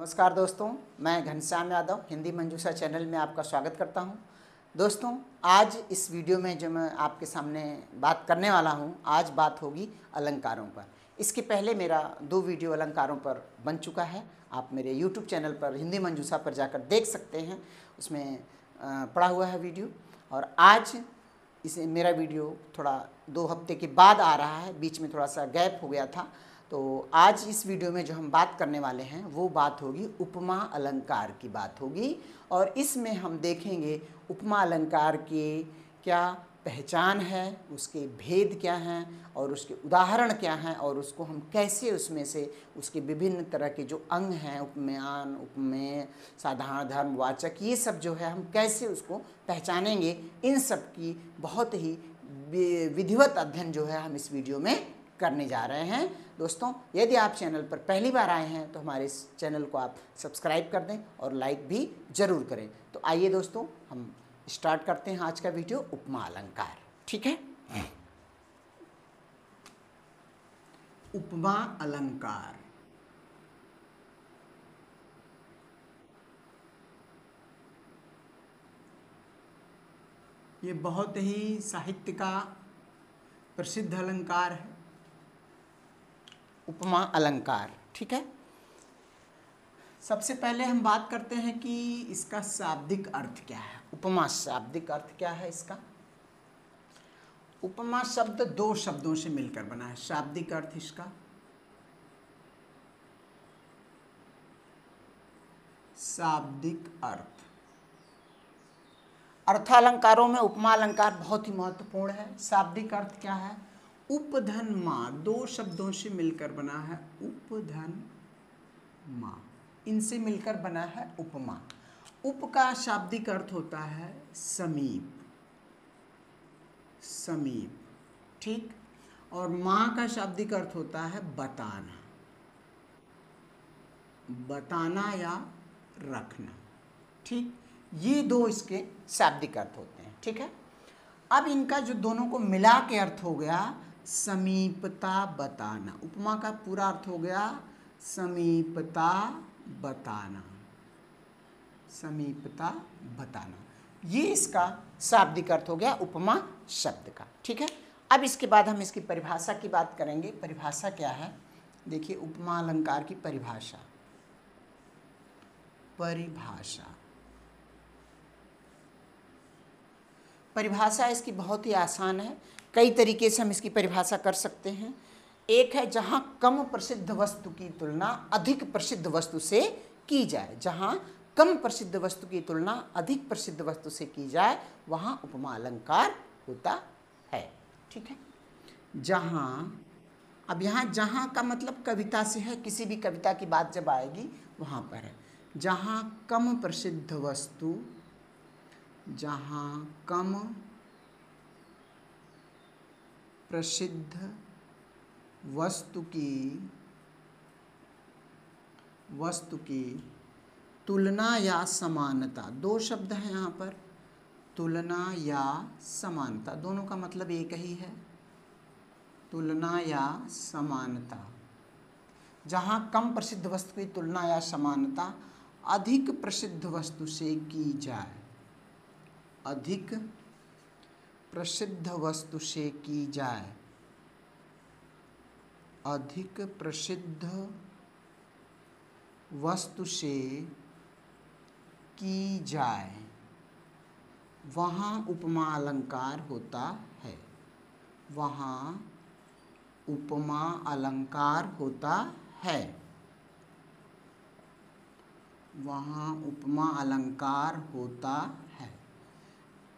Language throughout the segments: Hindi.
नमस्कार दोस्तों, मैं घनश्याम यादव हिंदी मंजूषा चैनल में आपका स्वागत करता हूं। दोस्तों, आज इस वीडियो में जो मैं आपके सामने बात करने वाला हूं, आज बात होगी अलंकारों पर। इसके पहले मेरा 2 वीडियो अलंकारों पर बन चुका है। आप मेरे यूट्यूब चैनल पर हिंदी मंजूषा पर जाकर देख सकते हैं, उसमें पड़ा हुआ है वीडियो। और आज इसे मेरा वीडियो थोड़ा 2 हफ्ते के बाद आ रहा है, बीच में थोड़ा सा गैप हो गया था। तो आज इस वीडियो में जो हम बात करने वाले हैं वो बात होगी उपमा अलंकार की बात होगी। और इसमें हम देखेंगे उपमा अलंकार की क्या पहचान है, उसके भेद क्या हैं और उसके उदाहरण क्या हैं, और उसको हम कैसे उसमें से उसके विभिन्न तरह के जो अंग हैं, उपमान, उपमेय, साधारण, धर्मवाचक, ये सब जो है हम कैसे उसको पहचानेंगे। इन सब की बहुत ही विधिवत अध्ययन जो है हम इस वीडियो में करने जा रहे हैं। दोस्तों, यदि आप चैनल पर पहली बार आए हैं तो हमारे इस चैनल को आप सब्सक्राइब कर दें और लाइक भी ज़रूर करें। तो आइए दोस्तों, हम स्टार्ट करते हैं आज का वीडियो उपमा अलंकार। ठीक है, उपमा अलंकार। ये बहुत ही साहित्य का प्रसिद्ध अलंकार है, उपमा अलंकार। ठीक है, सबसे पहले हम बात करते हैं कि इसका शाब्दिक अर्थ क्या है। उपमा शाब्दिक अर्थ क्या है इसका? उपमा शब्द 2 शब्दों से मिलकर बना है। शाब्दिक अर्थ इसका शाब्दिक अर्थ। अर्थालंकारों में उपमा अलंकार बहुत ही महत्वपूर्ण है। शाब्दिक अर्थ क्या है? उपधन माँ, 2 शब्दों से मिलकर बना है उपधन माँ, इनसे मिलकर बना है उपमा। उप का शाब्दिक अर्थ होता है समीप, समीप। ठीक, और माँ का शाब्दिक अर्थ होता है बताना, बताना या रखना। ठीक, ये 2 इसके शाब्दिक अर्थ होते हैं। ठीक है, अब इनका जो दोनों को मिला के अर्थ हो गया समीपता बताना। उपमा का पूरा अर्थ हो गया समीपता बताना, समीपता बताना। ये इसका शाब्दिक अर्थ हो गया उपमा शब्द का। ठीक है, अब इसके बाद हम इसकी परिभाषा की बात करेंगे। परिभाषा क्या है? देखिए, उपमा अलंकार की परिभाषा। परिभाषा इसकी बहुत ही आसान है। कई तरीके से हम इसकी परिभाषा कर सकते हैं। एक है जहाँ कम प्रसिद्ध वस्तु की तुलना अधिक प्रसिद्ध वस्तु से की जाए। जहाँ कम प्रसिद्ध वस्तु की तुलना अधिक प्रसिद्ध वस्तु से की जाए वहाँ उपमा अलंकार होता है। ठीक है, जहाँ, अब यहाँ जहाँ का मतलब कविता से है, किसी भी कविता की बात जब आएगी वहाँ पर है। जहाँ कम प्रसिद्ध वस्तु, जहाँ कम प्रसिद्ध वस्तु की तुलना या समानता। 2 शब्द हैं यहाँ पर, तुलना या समानता, दोनों का मतलब एक ही है, तुलना या समानता। जहाँ कम प्रसिद्ध वस्तु की तुलना या समानता अधिक प्रसिद्ध वस्तु से की जाए, अधिक प्रसिद्ध वस्तु से की जाए, अधिक प्रसिद्ध वस्तु से की जाए, वहाँ उपमा अलंकार होता है, वहाँ उपमा अलंकार होता है, वहाँ उपमा अलंकार होता है।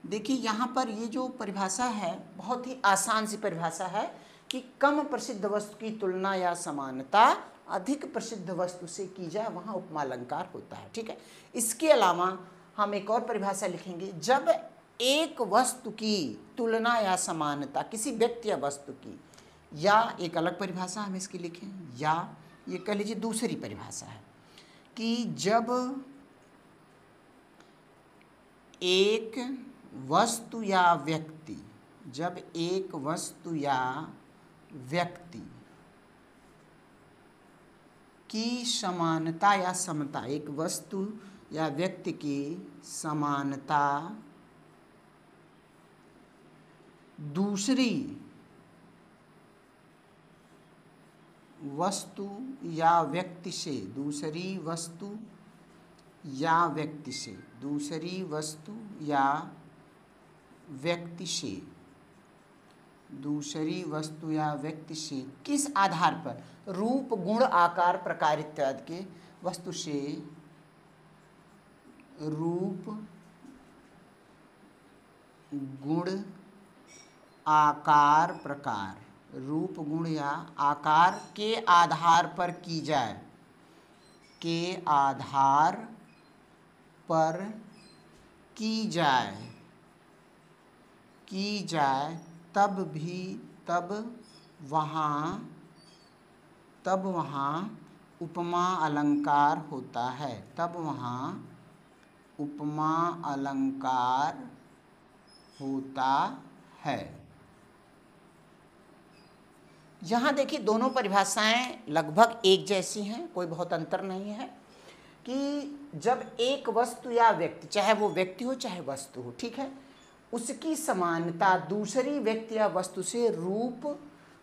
देखिए, यहाँ पर ये जो परिभाषा है बहुत ही आसान सी परिभाषा है कि कम प्रसिद्ध वस्तु की तुलना या समानता अधिक प्रसिद्ध वस्तु से की जाए वहाँ उपमा अलंकार होता है। ठीक है, इसके अलावा हम एक और परिभाषा लिखेंगे। जब एक वस्तु की तुलना या समानता किसी व्यक्ति या वस्तु की, या एक अलग परिभाषा हम इसकी लिखें, या ये कह लीजिए दूसरी परिभाषा है कि जब एक वस्तु या व्यक्ति, जब एक वस्तु या व्यक्ति की समानता या समता, एक वस्तु या व्यक्ति की समानता दूसरी वस्तु या व्यक्ति से, दूसरी वस्तु या व्यक्ति से, दूसरी वस्तु या व्यक्ति से, दूसरी वस्तु या व्यक्ति से किस आधार पर, रूप गुण आकार प्रकार इत्यादि के, वस्तु से रूप गुण आकार प्रकार, रूप गुण या आकार के आधार पर की जाए, के आधार पर की जाए तब वहाँ उपमा अलंकार होता है, तब वहाँ उपमा अलंकार होता है। यहाँ देखिए दोनों परिभाषाएं लगभग एक जैसी हैं, कोई बहुत अंतर नहीं है कि जब एक वस्तु या व्यक्ति, चाहे वो व्यक्ति हो चाहे वस्तु हो, ठीक है, उसकी समानता दूसरी व्यक्ति या वस्तु से रूप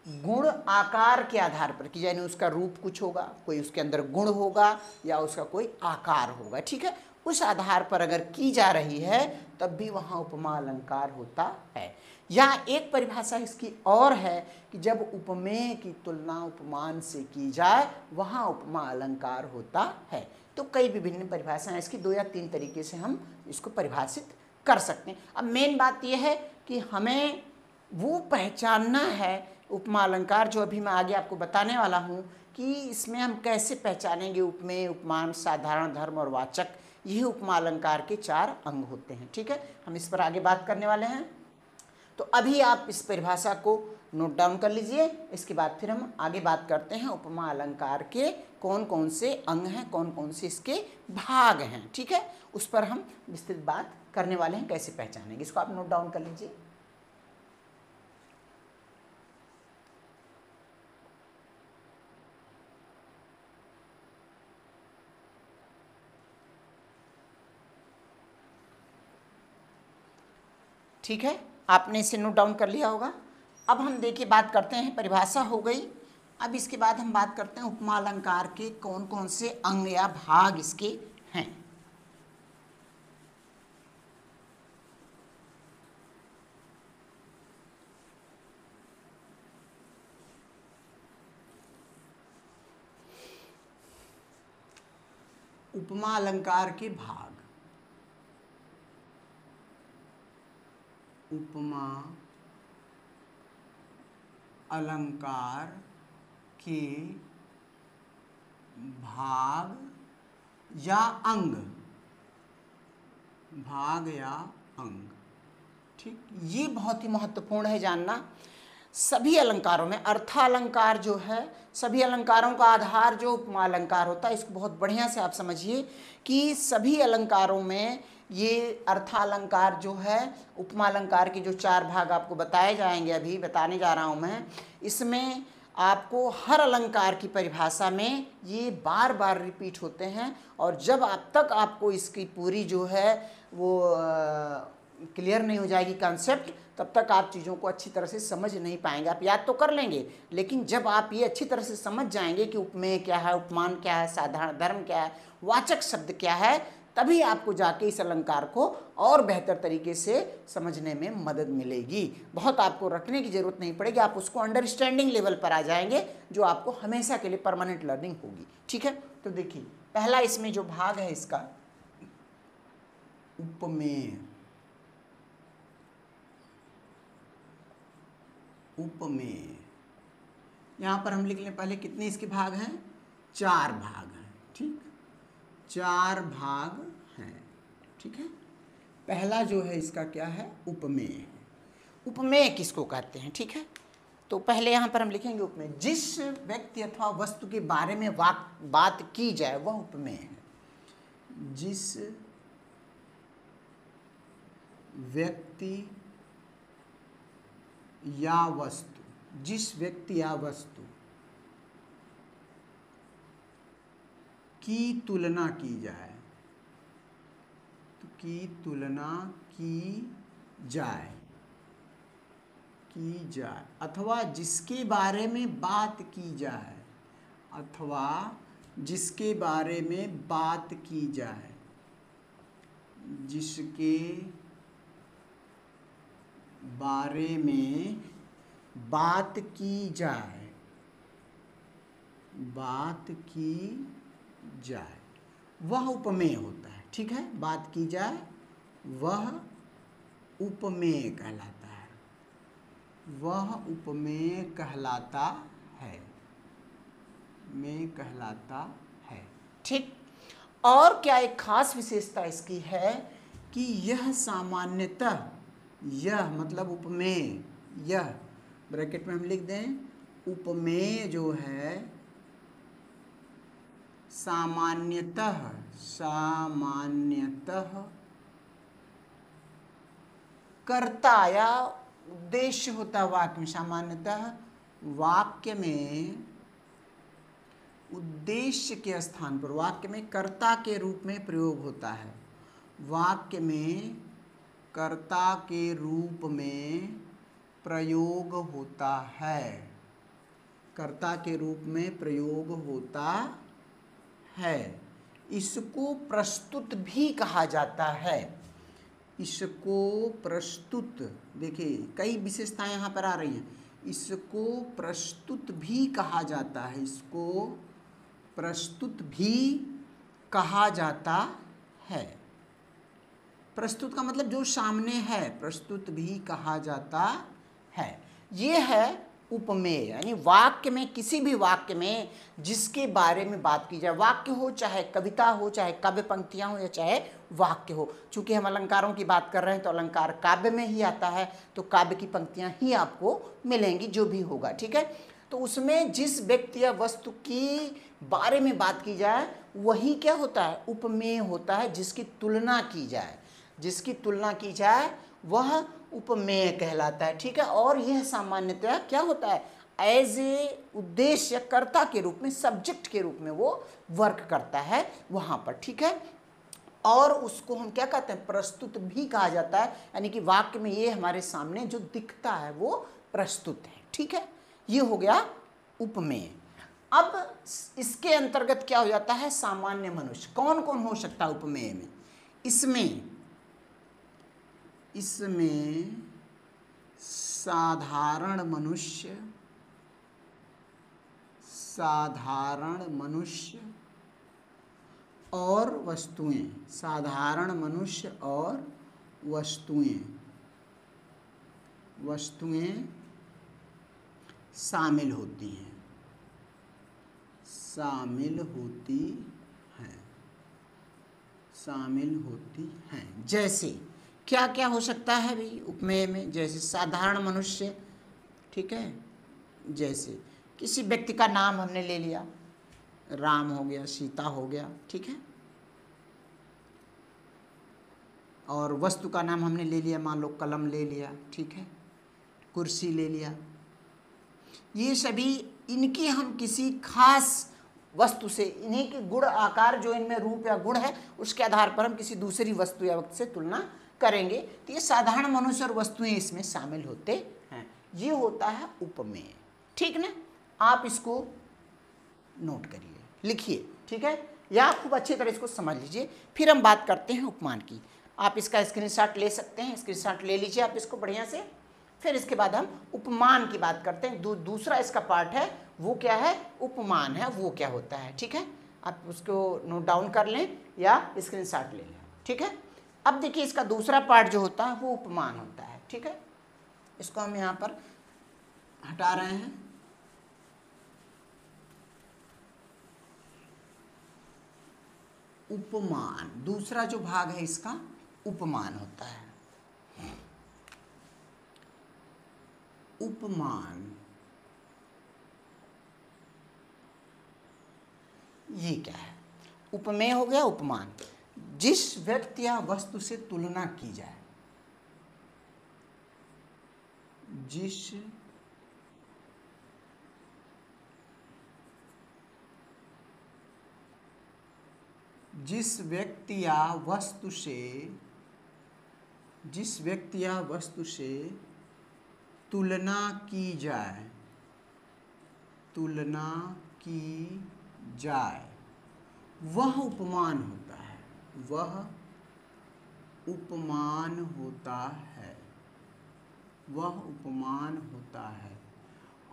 गुण आकार के आधार पर की, यानी उसका रूप कुछ होगा, कोई उसके अंदर गुण होगा या उसका कोई आकार होगा, ठीक है, उस आधार पर अगर की जा रही है तब भी वहाँ उपमा अलंकार होता है। या एक परिभाषा इसकी और है कि जब उपमेय की तुलना उपमान से की जाए वहाँ उपमा अलंकार होता है। तो कई विभिन्न परिभाषाएं इसकी, 2 या 3 तरीके से हम इसको परिभाषित कर सकते हैं। अब मेन बात यह है कि हमें वो पहचानना है उपमा अलंकार, जो अभी मैं आगे आपको बताने वाला हूँ कि इसमें हम कैसे पहचानेंगे उपमेय, उपमान, साधारण, धर्म और वाचक, यही उपमा अलंकार के 4 अंग होते हैं, ठीक है, हम इस पर आगे बात करने वाले हैं। तो अभी आप इस परिभाषा को नोट डाउन कर लीजिए, इसके बाद फिर हम आगे बात करते हैं उपमा अलंकार के कौन कौन से अंग हैं, कौन कौन से इसके भाग हैं, ठीक है, उस पर हम विस्तृत बात करने वाले हैं, कैसे पहचानेंगे, इसको आप नोट डाउन कर लीजिए। ठीक है, आपने इसे नोट डाउन कर लिया होगा। अब हम देखिए बात करते हैं, परिभाषा हो गई, अब इसके बाद हम बात करते हैं उपमा अलंकार के कौन कौन से अंग या भाग इसके हैं। उपमा अलंकार के भाग, उपमा अलंकार के भाग या अंग, भाग या अंग, ठीक, ये बहुत ही महत्वपूर्ण है जानना। सभी अलंकारों में अर्थालंकार जो है, सभी अलंकारों का आधार जो उपमा अलंकार होता है, इसको बहुत बढ़िया से आप समझिए कि सभी अलंकारों में ये अर्थालंकार जो है, उपमा अलंकार के जो 4 भाग आपको बताए जाएंगे, अभी बताने जा रहा हूँ मैं, इसमें आपको हर अलंकार की परिभाषा में ये बार बार रिपीट होते हैं, और जब आप तक आपको इसकी पूरी जो है वो क्लियर नहीं हो जाएगी कंसेप्ट, तब तक आप चीज़ों को अच्छी तरह से समझ नहीं पाएंगे। आप याद तो कर लेंगे, लेकिन जब आप ये अच्छी तरह से समझ जाएंगे कि उपमेय क्या है, उपमान क्या है, साधारण धर्म क्या है, वाचक शब्द क्या है, तभी आपको जाके इस अलंकार को और बेहतर तरीके से समझने में मदद मिलेगी। बहुत आपको रटने की जरूरत नहीं पड़ेगी, आप उसको अंडरस्टैंडिंग लेवल पर आ जाएंगे, जो आपको हमेशा के लिए परमानेंट लर्निंग होगी, ठीक है। तो देखिए पहला इसमें जो भाग है इसका उपमेय, उपमेय, यहाँ पर हम लिख लें पहले कितने इसके भाग हैं, 4 भाग हैं, ठीक, 4 भाग हैं, ठीक है। पहला जो है इसका क्या है, उपमेय। उपमेय किसको कहते हैं, ठीक है, तो पहले यहाँ पर हम लिखेंगे उपमेय, जिस व्यक्ति अथवा वस्तु के बारे में बात की जाए वह उपमेय है। जिस व्यक्ति या वस्तु, जिस व्यक्ति या वस्तु की तुलना की जाए, तो की तुलना की जाए, अथवा जिसके बारे में बात की जाए, अथवा जिसके बारे में बात की जाए, जिसके बारे में बात की जाए, वह उपमेय होता है। ठीक है, बात की जाए वह उपमेय कहलाता है, वह उपमेय कहलाता है। ठीक। और क्या एक खास विशेषता इसकी है कि यह सामान्यतः, यह मतलब उपमेय, यह ब्रैकेट में हम लिख दें, उपमेय जो है सामान्यतः कर्ता या उद्देश्य होता है वाक्य में, सामान्यतः वाक्य में उद्देश्य के स्थान पर, वाक्य में कर्ता के रूप में प्रयोग होता है, वाक्य में कर्ता के रूप में प्रयोग होता है, कर्ता के रूप में प्रयोग होता है। इसको प्रस्तुत भी कहा जाता है, इसको प्रस्तुत, देखिए कई विशेषताएं यहाँ पर आ रही हैं, इसको प्रस्तुत भी कहा जाता है, इसको प्रस्तुत भी कहा जाता है। प्रस्तुत का मतलब जो सामने है, प्रस्तुत भी कहा जाता है। ये है उपमेय, यानी वाक्य में, किसी भी वाक्य में जिसके बारे में बात की जाए, वाक्य हो चाहे कविता हो, चाहे काव्य पंक्तियां हो, या चाहे वाक्य हो। चूंकि हम अलंकारों की बात कर रहे हैं तो अलंकार काव्य में ही आता है, तो काव्य की पंक्तियां ही आपको मिलेंगी जो भी होगा। ठीक है, तो उसमें जिस व्यक्ति या वस्तु की बारे में बात की जाए वही क्या होता है, उपमेय होता है। जिसकी तुलना की जाए, जिसकी तुलना की जाए वह उपमेय कहलाता है। ठीक है, और यह सामान्यतः क्या होता है, एज ए उद्देश्य कर्ता के रूप में, सब्जेक्ट के रूप में वो वर्क करता है वहां पर। ठीक है, और उसको हम क्या कहते हैं, प्रस्तुत भी कहा जाता है, यानी कि वाक्य में ये हमारे सामने जो दिखता है वो प्रस्तुत है। ठीक है, ये हो गया उपमेय। अब इसके अंतर्गत क्या हो जाता है, सामान्य मनुष्य। कौन कौन हो सकता है उपमेय में, इसमें साधारण मनुष्य और वस्तुएं, साधारण मनुष्य और वस्तुएं शामिल होती हैं। जैसे क्या क्या हो सकता है भाई उपमेय में, जैसे साधारण मनुष्य। ठीक है, जैसे किसी व्यक्ति का नाम हमने ले लिया, राम हो गया, सीता हो गया। ठीक है, और वस्तु का नाम हमने ले लिया, मान लो कलम ले लिया। ठीक है, कुर्सी ले लिया। ये सभी इनकी हम किसी खास वस्तु से, इन्हीं के गुण आकार जो इनमें रूप या गुण है उसके आधार पर हम किसी दूसरी वस्तु या वक्त से तुलना करेंगे। तो ये साधारण मनुष्य और वस्तुएं इसमें शामिल होते हैं। ये होता है उपमेय। ठीक ना, आप इसको नोट करिए, लिखिए। ठीक है, या खूब अच्छी तरह इसको समझ लीजिए। फिर हम बात करते हैं उपमान की। आप इसका स्क्रीनशॉट ले सकते हैं, स्क्रीनशॉट ले लीजिए आप इसको बढ़िया से। फिर इसके बाद हम उपमान की बात करते हैं। दूसरा इसका पार्ट है वो क्या है, उपमान है, वो क्या होता है। ठीक है, आप उसको नोट डाउन कर लें या स्क्रीनशॉट ले लें। ठीक है, अब देखिए इसका दूसरा पार्ट जो होता है वो उपमान होता है। ठीक है, इसको हम यहाँ पर हटा रहे हैं। उपमान, दूसरा जो भाग है इसका उपमान होता है। उपमान ये क्या है, उपमेय हो गया उपमान, जिस व्यक्ति या वस्तु से तुलना की जाए, जिस जिस व्यक्ति या वस्तु से तुलना की जाए वह उपमान होता है।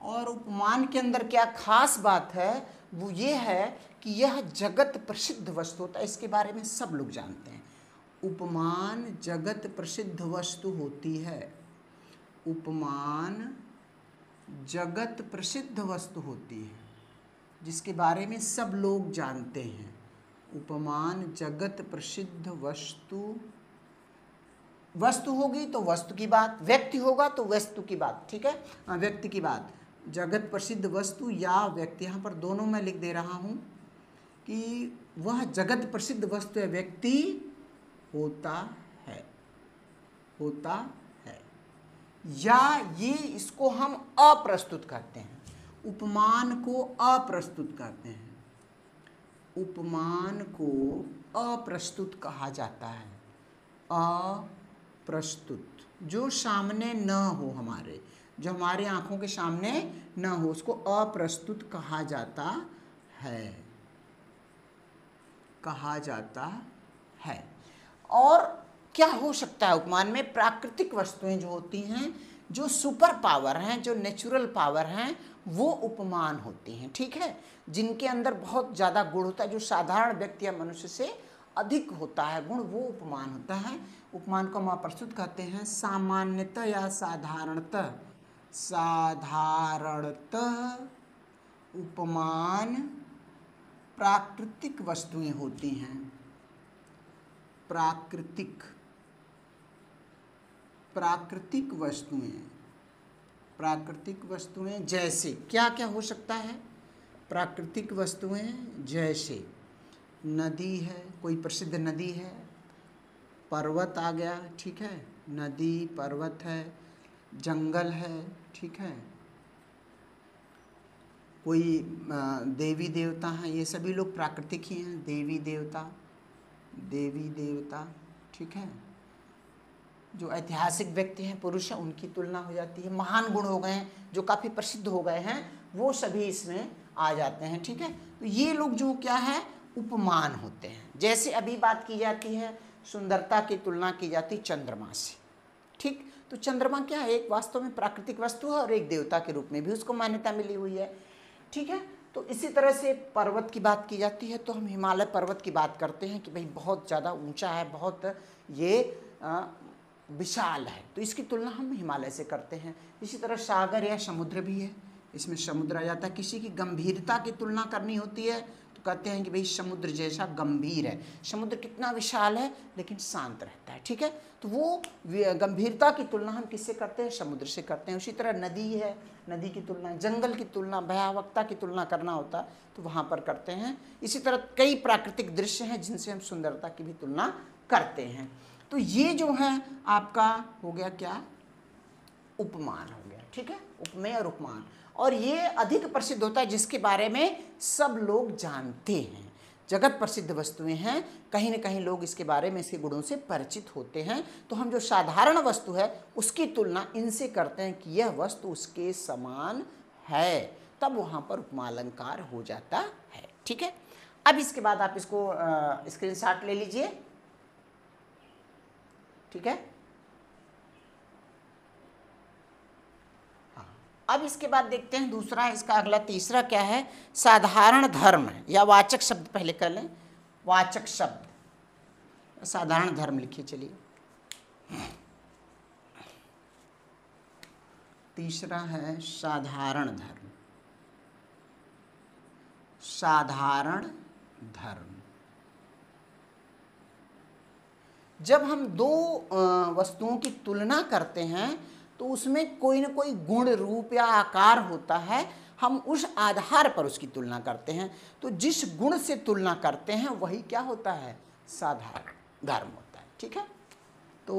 और उपमान के अंदर क्या खास बात है वो ये है कि यह जगत प्रसिद्ध वस्तु होता है। इसके बारे में सब लोग जानते हैं। उपमान जगत प्रसिद्ध वस्तु होती है। उपमान जगत प्रसिद्ध वस्तु होती है जिसके बारे में सब लोग जानते हैं। उपमान जगत प्रसिद्ध वस्तु होगी तो वस्तु की बात, व्यक्ति होगा तो वस्तु की बात, ठीक है, व्यक्ति की बात। जगत प्रसिद्ध वस्तु या व्यक्ति, यहाँ पर दोनों मैं लिख दे रहा हूँ कि वह जगत प्रसिद्ध वस्तु या व्यक्ति होता है या ये इसको हम अप्रस्तुत करते हैं। उपमान को अप्रस्तुत करते हैं। उपमान को अप्रस्तुत कहा जाता है। अप्रस्तुत, जो सामने न हो, जो हमारे आंखों के सामने न हो, उसको अप्रस्तुत कहा जाता है। और क्या हो सकता है उपमान में? प्राकृतिक वस्तुएं जो होती हैं, जो सुपर पावर हैं, जो नेचुरल पावर हैं, वो उपमान होती हैं, ठीक है, जिनके अंदर बहुत ज़्यादा गुण होता है, जो साधारण व्यक्ति या मनुष्य से अधिक होता है गुण, वो उपमान होता है। उपमान को हम अप्रस्तुत कहते हैं। सामान्यतः या साधारणतः उपमान प्राकृतिक वस्तुएं होती हैं। प्राकृतिक वस्तुएं जैसे क्या क्या हो सकता है? प्राकृतिक वस्तुएं जैसे नदी है, कोई प्रसिद्ध नदी है, पर्वत आ गया, ठीक है, नदी पर्वत है, जंगल है, ठीक है, कोई देवी देवता हैं, ये सभी लोग प्राकृतिक ही हैं। देवी देवता, ठीक है, जो ऐतिहासिक व्यक्ति हैं, पुरुष हैं, उनकी तुलना हो जाती है। महान गुण हो गए हैं, जो काफ़ी प्रसिद्ध हो गए हैं, वो सभी इसमें आ जाते हैं, ठीक है। तो ये लोग जो क्या है, उपमान होते हैं। जैसे अभी बात की जाती है, सुंदरता की तुलना की जाती चंद्रमा से, ठीक। तो चंद्रमा क्या है? एक वास्तव में प्राकृतिक वस्तु है और एक देवता के रूप में भी उसको मान्यता मिली हुई है, ठीक है। तो इसी तरह से पर्वत की बात की जाती है तो हम हिमालय पर्वत की बात करते हैं कि भाई बहुत ज़्यादा ऊंचा है, बहुत ये विशाल है, तो इसकी तुलना हम हिमालय से करते हैं। इसी तरह सागर या समुद्र भी है, इसमें समुद्र आ जाता है। किसी की गंभीरता की तुलना करनी होती है तो कहते हैं कि भाई समुद्र जैसा गंभीर है। समुद्र कितना विशाल है लेकिन शांत रहता है, ठीक है। तो वो गंभीरता की तुलना हम किससे करते हैं? समुद्र से करते हैं। उसी तरह नदी है, नदी की तुलना, जंगल की तुलना, भयावहता की तुलना करना होता तो वहाँ पर करते हैं। इसी तरह कई प्राकृतिक दृश्य हैं जिनसे हम सुंदरता की भी तुलना करते हैं। तो ये जो है आपका हो गया क्या? उपमान हो गया, ठीक है, उपमेय और उपमान। और ये अधिक प्रसिद्ध होता है जिसके बारे में सब लोग जानते हैं। जगत प्रसिद्ध वस्तुएं हैं, कहीं न कहीं लोग इसके बारे में, इसके गुणों से परिचित होते हैं। तो हम जो साधारण वस्तु है उसकी तुलना इनसे करते हैं कि यह वस्तु उसके समान है, तब वहाँ पर उपमा अलंकार हो जाता है, ठीक है। अब इसके बाद आप इसको स्क्रीनशॉट ले लीजिए, ठीक है। हाँ, अब इसके बाद देखते हैं दूसरा, इसका अगला तीसरा क्या है? साधारण धर्म या वाचक शब्द पहले कर लें। वाचक शब्द, साधारण धर्म लिखिए। चलिए, तीसरा है साधारण धर्म। साधारण धर्म, जब हम दो वस्तुओं की तुलना करते हैं तो उसमें कोई ना कोई गुण, रूप या आकार होता है, हम उस आधार पर उसकी तुलना करते हैं। तो जिस गुण से तुलना करते हैं वही क्या होता है? साधारण धर्म होता है, ठीक है। तो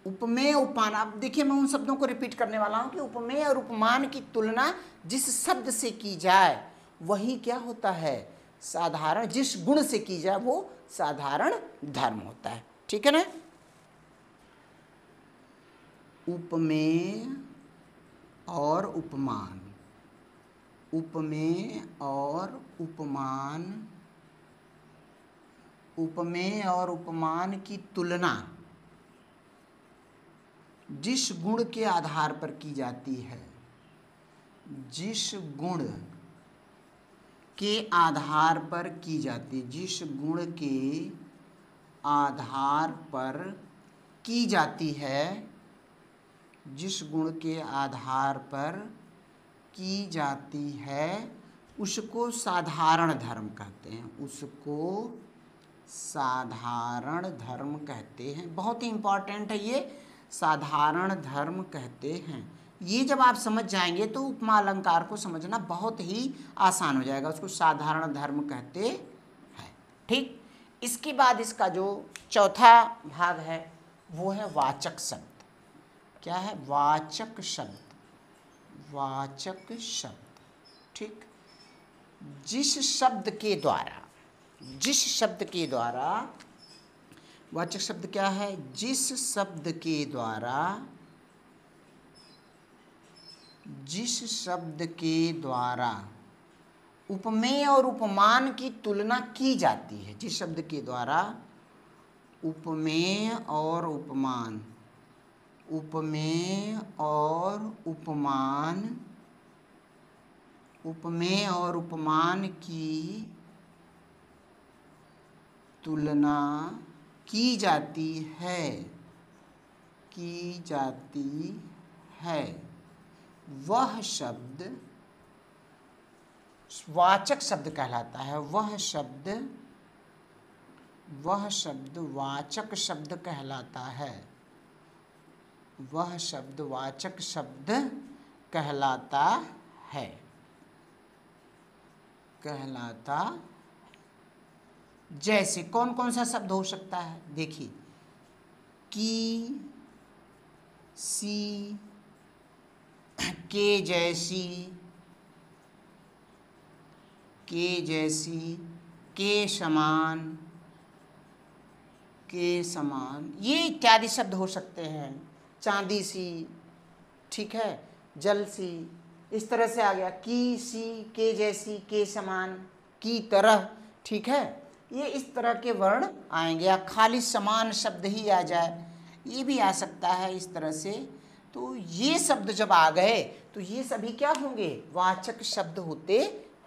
उपमेय, उपमान, अब देखिए मैं उन शब्दों को रिपीट करने वाला हूँ कि उपमेय और उपमान की तुलना जिस शब्द से की जाए वही क्या होता है? साधारण, जिस गुण से की जाए वो साधारण धर्म होता है, ठीक है ना। उपमेय और उपमान, उपमेय और उपमान, उपमेय और उपमान की तुलना जिस गुण के आधार पर की जाती है, जिस गुण के आधार पर की जाती है, जिस गुण के आधार पर की जाती है, जिस गुण के आधार पर की जाती है उसको साधारण धर्म कहते हैं, उसको साधारण धर्म कहते हैं। बहुत ही इम्पॉर्टेंट है ये, साधारण धर्म कहते हैं। ये जब आप समझ जाएंगे तो उपमा अलंकार को समझना बहुत ही आसान हो जाएगा, उसको साधारण धर्म कहते हैं, ठीक। इसके बाद इसका जो चौथा भाग है वो है वाचक शब्द। क्या है? वाचक शब्द, वाचक शब्द, ठीक। जिस शब्द के द्वारा, जिस शब्द के द्वारा, वाचक शब्द क्या है? जिस शब्द के द्वारा, जिस शब्द के द्वारा उपमेय और उपमान की तुलना की जाती है, जिस शब्द के द्वारा उपमेय और उपमान, उपमेय और उपमान, उपमेय और उपमान की तुलना की जाती है, की जाती है, वह शब्द वाचक शब्द कहलाता है। वह शब्द, वह शब्द वाचक शब्द कहलाता है, वह शब्द वाचक शब्द कहलाता है, कहलाता। जैसे कौन कौन सा शब्द हो सकता है? देखिए, की, सी, के जैसी, के जैसी, के समान, के समान, ये इत्यादि शब्द हो सकते हैं। चांदी सी, ठीक है, जल सी, इस तरह से आ गया। की, सी, के जैसी, के समान, की तरह, ठीक है, ये इस तरह के वर्ण आएंगे। या खाली समान शब्द ही आ जाए, ये भी आ सकता है इस तरह से। तो ये शब्द जब आ गए तो ये सभी क्या होंगे? वाचक शब्द होते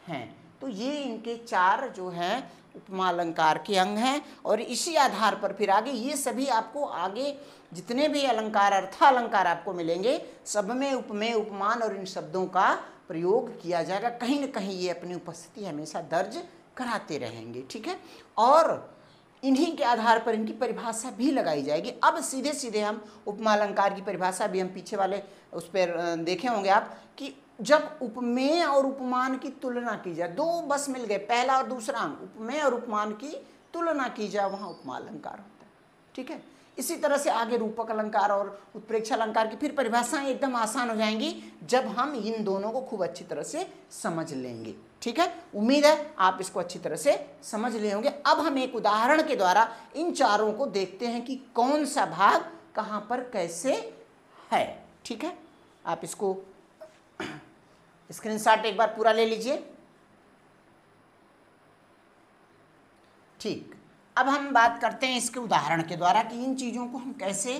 हैं। तो ये इनके चार जो हैं उपमा अलंकार के अंग हैं। और इसी आधार पर फिर आगे ये सभी आपको आगे जितने भी अलंकार, अर्थालंकार आपको मिलेंगे, सब में उपमेय, उपमान और इन शब्दों का प्रयोग किया जाएगा। कहीं न कहीं ये अपनी उपस्थिति हमेशा दर्ज कराते रहेंगे, ठीक है। और इन्हीं के आधार पर इनकी परिभाषा भी लगाई जाएगी। अब सीधे सीधे हम उपमा अलंकार की परिभाषा भी हम पीछे वाले उस पर देखे होंगे आप, कि जब उपमेय और उपमान की तुलना की जाए, दो बस मिल गए, पहला और दूसरा अंग, उपमेय और उपमान की तुलना की जाए, वहाँ उपमा अलंकार होता है, ठीक है। इसी तरह से आगे रूपक अलंकार और उत्प्रेक्ष अलंकार की फिर परिभाषाएं एकदम आसान हो जाएंगी जब हम इन दोनों को खूब अच्छी तरह से समझ लेंगे, ठीक है। उम्मीद है आप इसको अच्छी तरह से समझ लिए होंगे। अब हम एक उदाहरण के द्वारा इन चारों को देखते हैं कि कौन सा भाग कहाँ पर कैसे है, ठीक है। आप इसको स्क्रीनशॉट एक बार पूरा ले लीजिए, ठीक। अब हम बात करते हैं इसके उदाहरण के द्वारा कि इन चीज़ों को हम कैसे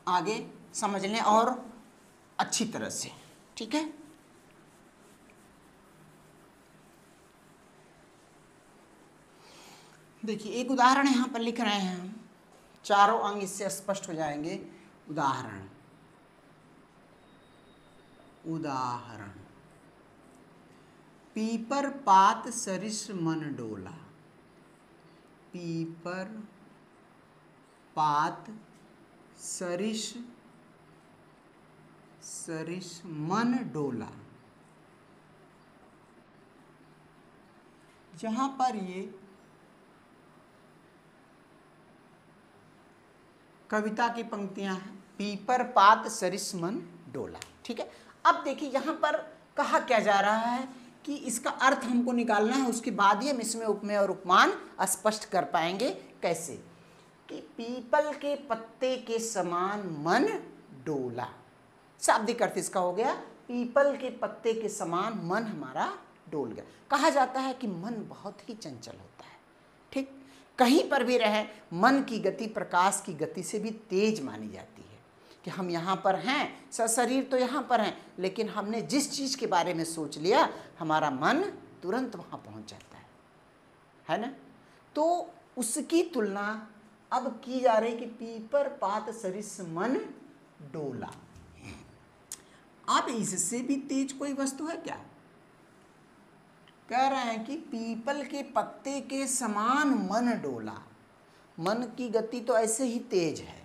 आगे समझ लें और अच्छी तरह से, ठीक है। देखिए, एक उदाहरण यहाँ पर लिख रहे हैं हम, चारों अंग इससे स्पष्ट हो जाएंगे। उदाहरण, उदाहरण, पीपर पात सरिस मन डोला, पीपर पात सरिस, सरिस मन डोला। जहां पर ये कविता की पंक्तियां हैं, पीपर पात सरिस मन डोला, ठीक है। अब देखिए यहाँ पर कहा क्या जा रहा है कि इसका अर्थ हमको निकालना है, उसके बाद ही हम इसमें उपमेय और उपमान स्पष्ट कर पाएंगे। कैसे? कि पीपल के पत्ते के समान मन डोला। शाब्दिक अर्थ इसका हो गया, पीपल के पत्ते के समान मन हमारा डोल गया। कहा जाता है कि मन बहुत ही चंचल होता है, ठीक, कहीं पर भी रहे मन की गति प्रकाश की गति से भी तेज मानी जाती है। कि हम यहाँ पर हैं, सशरीर तो यहाँ पर हैं, लेकिन हमने जिस चीज़ के बारे में सोच लिया हमारा मन तुरंत वहाँ पहुँच जाता है ना। तो उसकी तुलना अब की जा रही कि पीपर पात सरिस मन डोला। अब इससे भी तेज कोई वस्तु है क्या? कह रहे हैं कि पीपल के पत्ते के समान मन डोला। मन की गति तो ऐसे ही तेज है,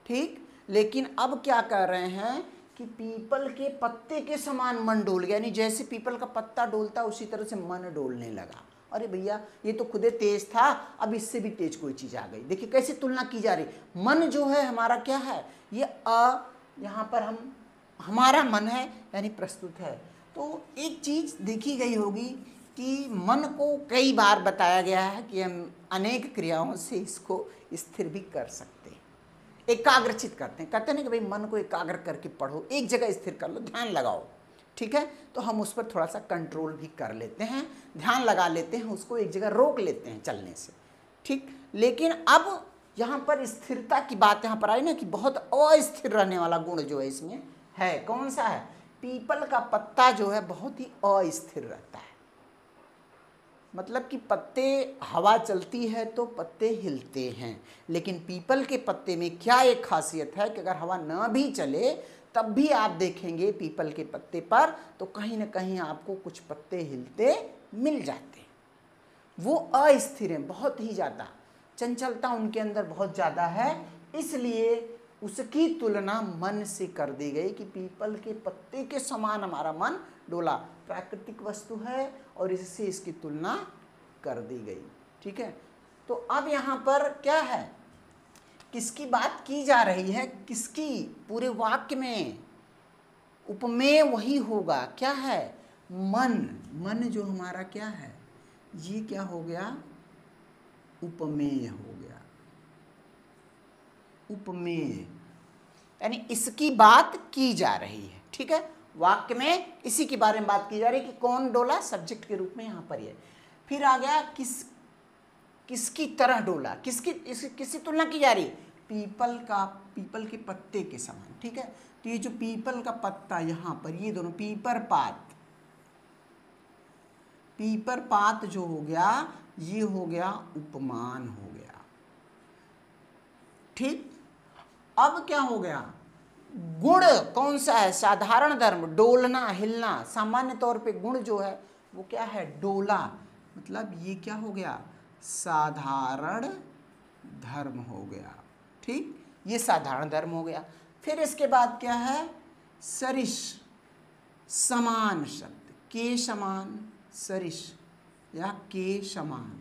ठीक, लेकिन अब क्या कह रहे हैं कि पीपल के पत्ते के समान मन डोल गया, यानी जैसे पीपल का पत्ता डोलता उसी तरह से मन डोलने लगा। अरे भैया ये तो खुदे तेज था, अब इससे भी तेज कोई चीज़ आ गई। देखिए कैसे तुलना की जा रही। मन जो है हमारा क्या है, ये यहाँ पर हमारा मन है यानी प्रस्तुत है। तो एक चीज़ देखी गई होगी कि मन को कई बार बताया गया है कि हम अनेक क्रियाओं से इसको स्थिर भी कर सकते हैं, एकाग्रचित करते हैं। कहते हैं ना कि भाई मन को एकाग्र करके पढ़ो, एक जगह स्थिर कर लो, ध्यान लगाओ, ठीक है। तो हम उस पर थोड़ा सा कंट्रोल भी कर लेते हैं, ध्यान लगा लेते हैं, उसको एक जगह रोक लेते हैं चलने से, ठीक। लेकिन अब यहाँ पर स्थिरता की बात यहाँ पर आई ना कि बहुत अस्थिर रहने वाला गुण जो है इसमें है, कौन सा है? पीपल का पत्ता जो है बहुत ही अस्थिर रहता है। मतलब कि पत्ते, हवा चलती है तो पत्ते हिलते हैं, लेकिन पीपल के पत्ते में क्या एक खासियत है कि अगर हवा न भी चले तब भी आप देखेंगे पीपल के पत्ते पर तो कहीं ना कहीं आपको कुछ पत्ते हिलते मिल जाते हैं। वो अस्थिर हैं, बहुत ही ज़्यादा चंचलता उनके अंदर बहुत ज़्यादा है, इसलिए उसकी तुलना मन से कर दी गई कि पीपल के पत्ते के समान हमारा मन डोला। प्राकृतिक वस्तु है और इससे इसकी तुलना कर दी गई, ठीक है। तो अब यहाँ पर क्या है, किसकी बात की जा रही है, किसकी? पूरे वाक्य में उपमेय वही होगा, क्या है? मन। मन जो हमारा क्या है, ये क्या हो गया? उपमेय हो गया। उपमेय यानी इसकी बात की जा रही है, ठीक है। वाक्य में इसी के बारे में बात की जा रही है कि कौन डोला, सब्जेक्ट के रूप में यहाँ पर ये। फिर आ गया किसकी तरह डोला, किसकी तुलना की जा रही? पीपल के पत्ते के समान, ठीक है। तो ये जो पीपल का पत्ता यहाँ पर, ये दोनों पीपर पात जो हो गया, ये हो गया उपमान हो गया, ठीक। अब क्या हो गया? गुण कौन सा है? साधारण धर्म, डोलना, हिलना। सामान्य तौर पे गुण जो है वो क्या है? डोला। मतलब ये क्या हो गया? साधारण धर्म हो गया, ठीक, ये साधारण धर्म हो गया। फिर इसके बाद क्या है? सरिस, समान शब्द, के समान, सरिस या के समान,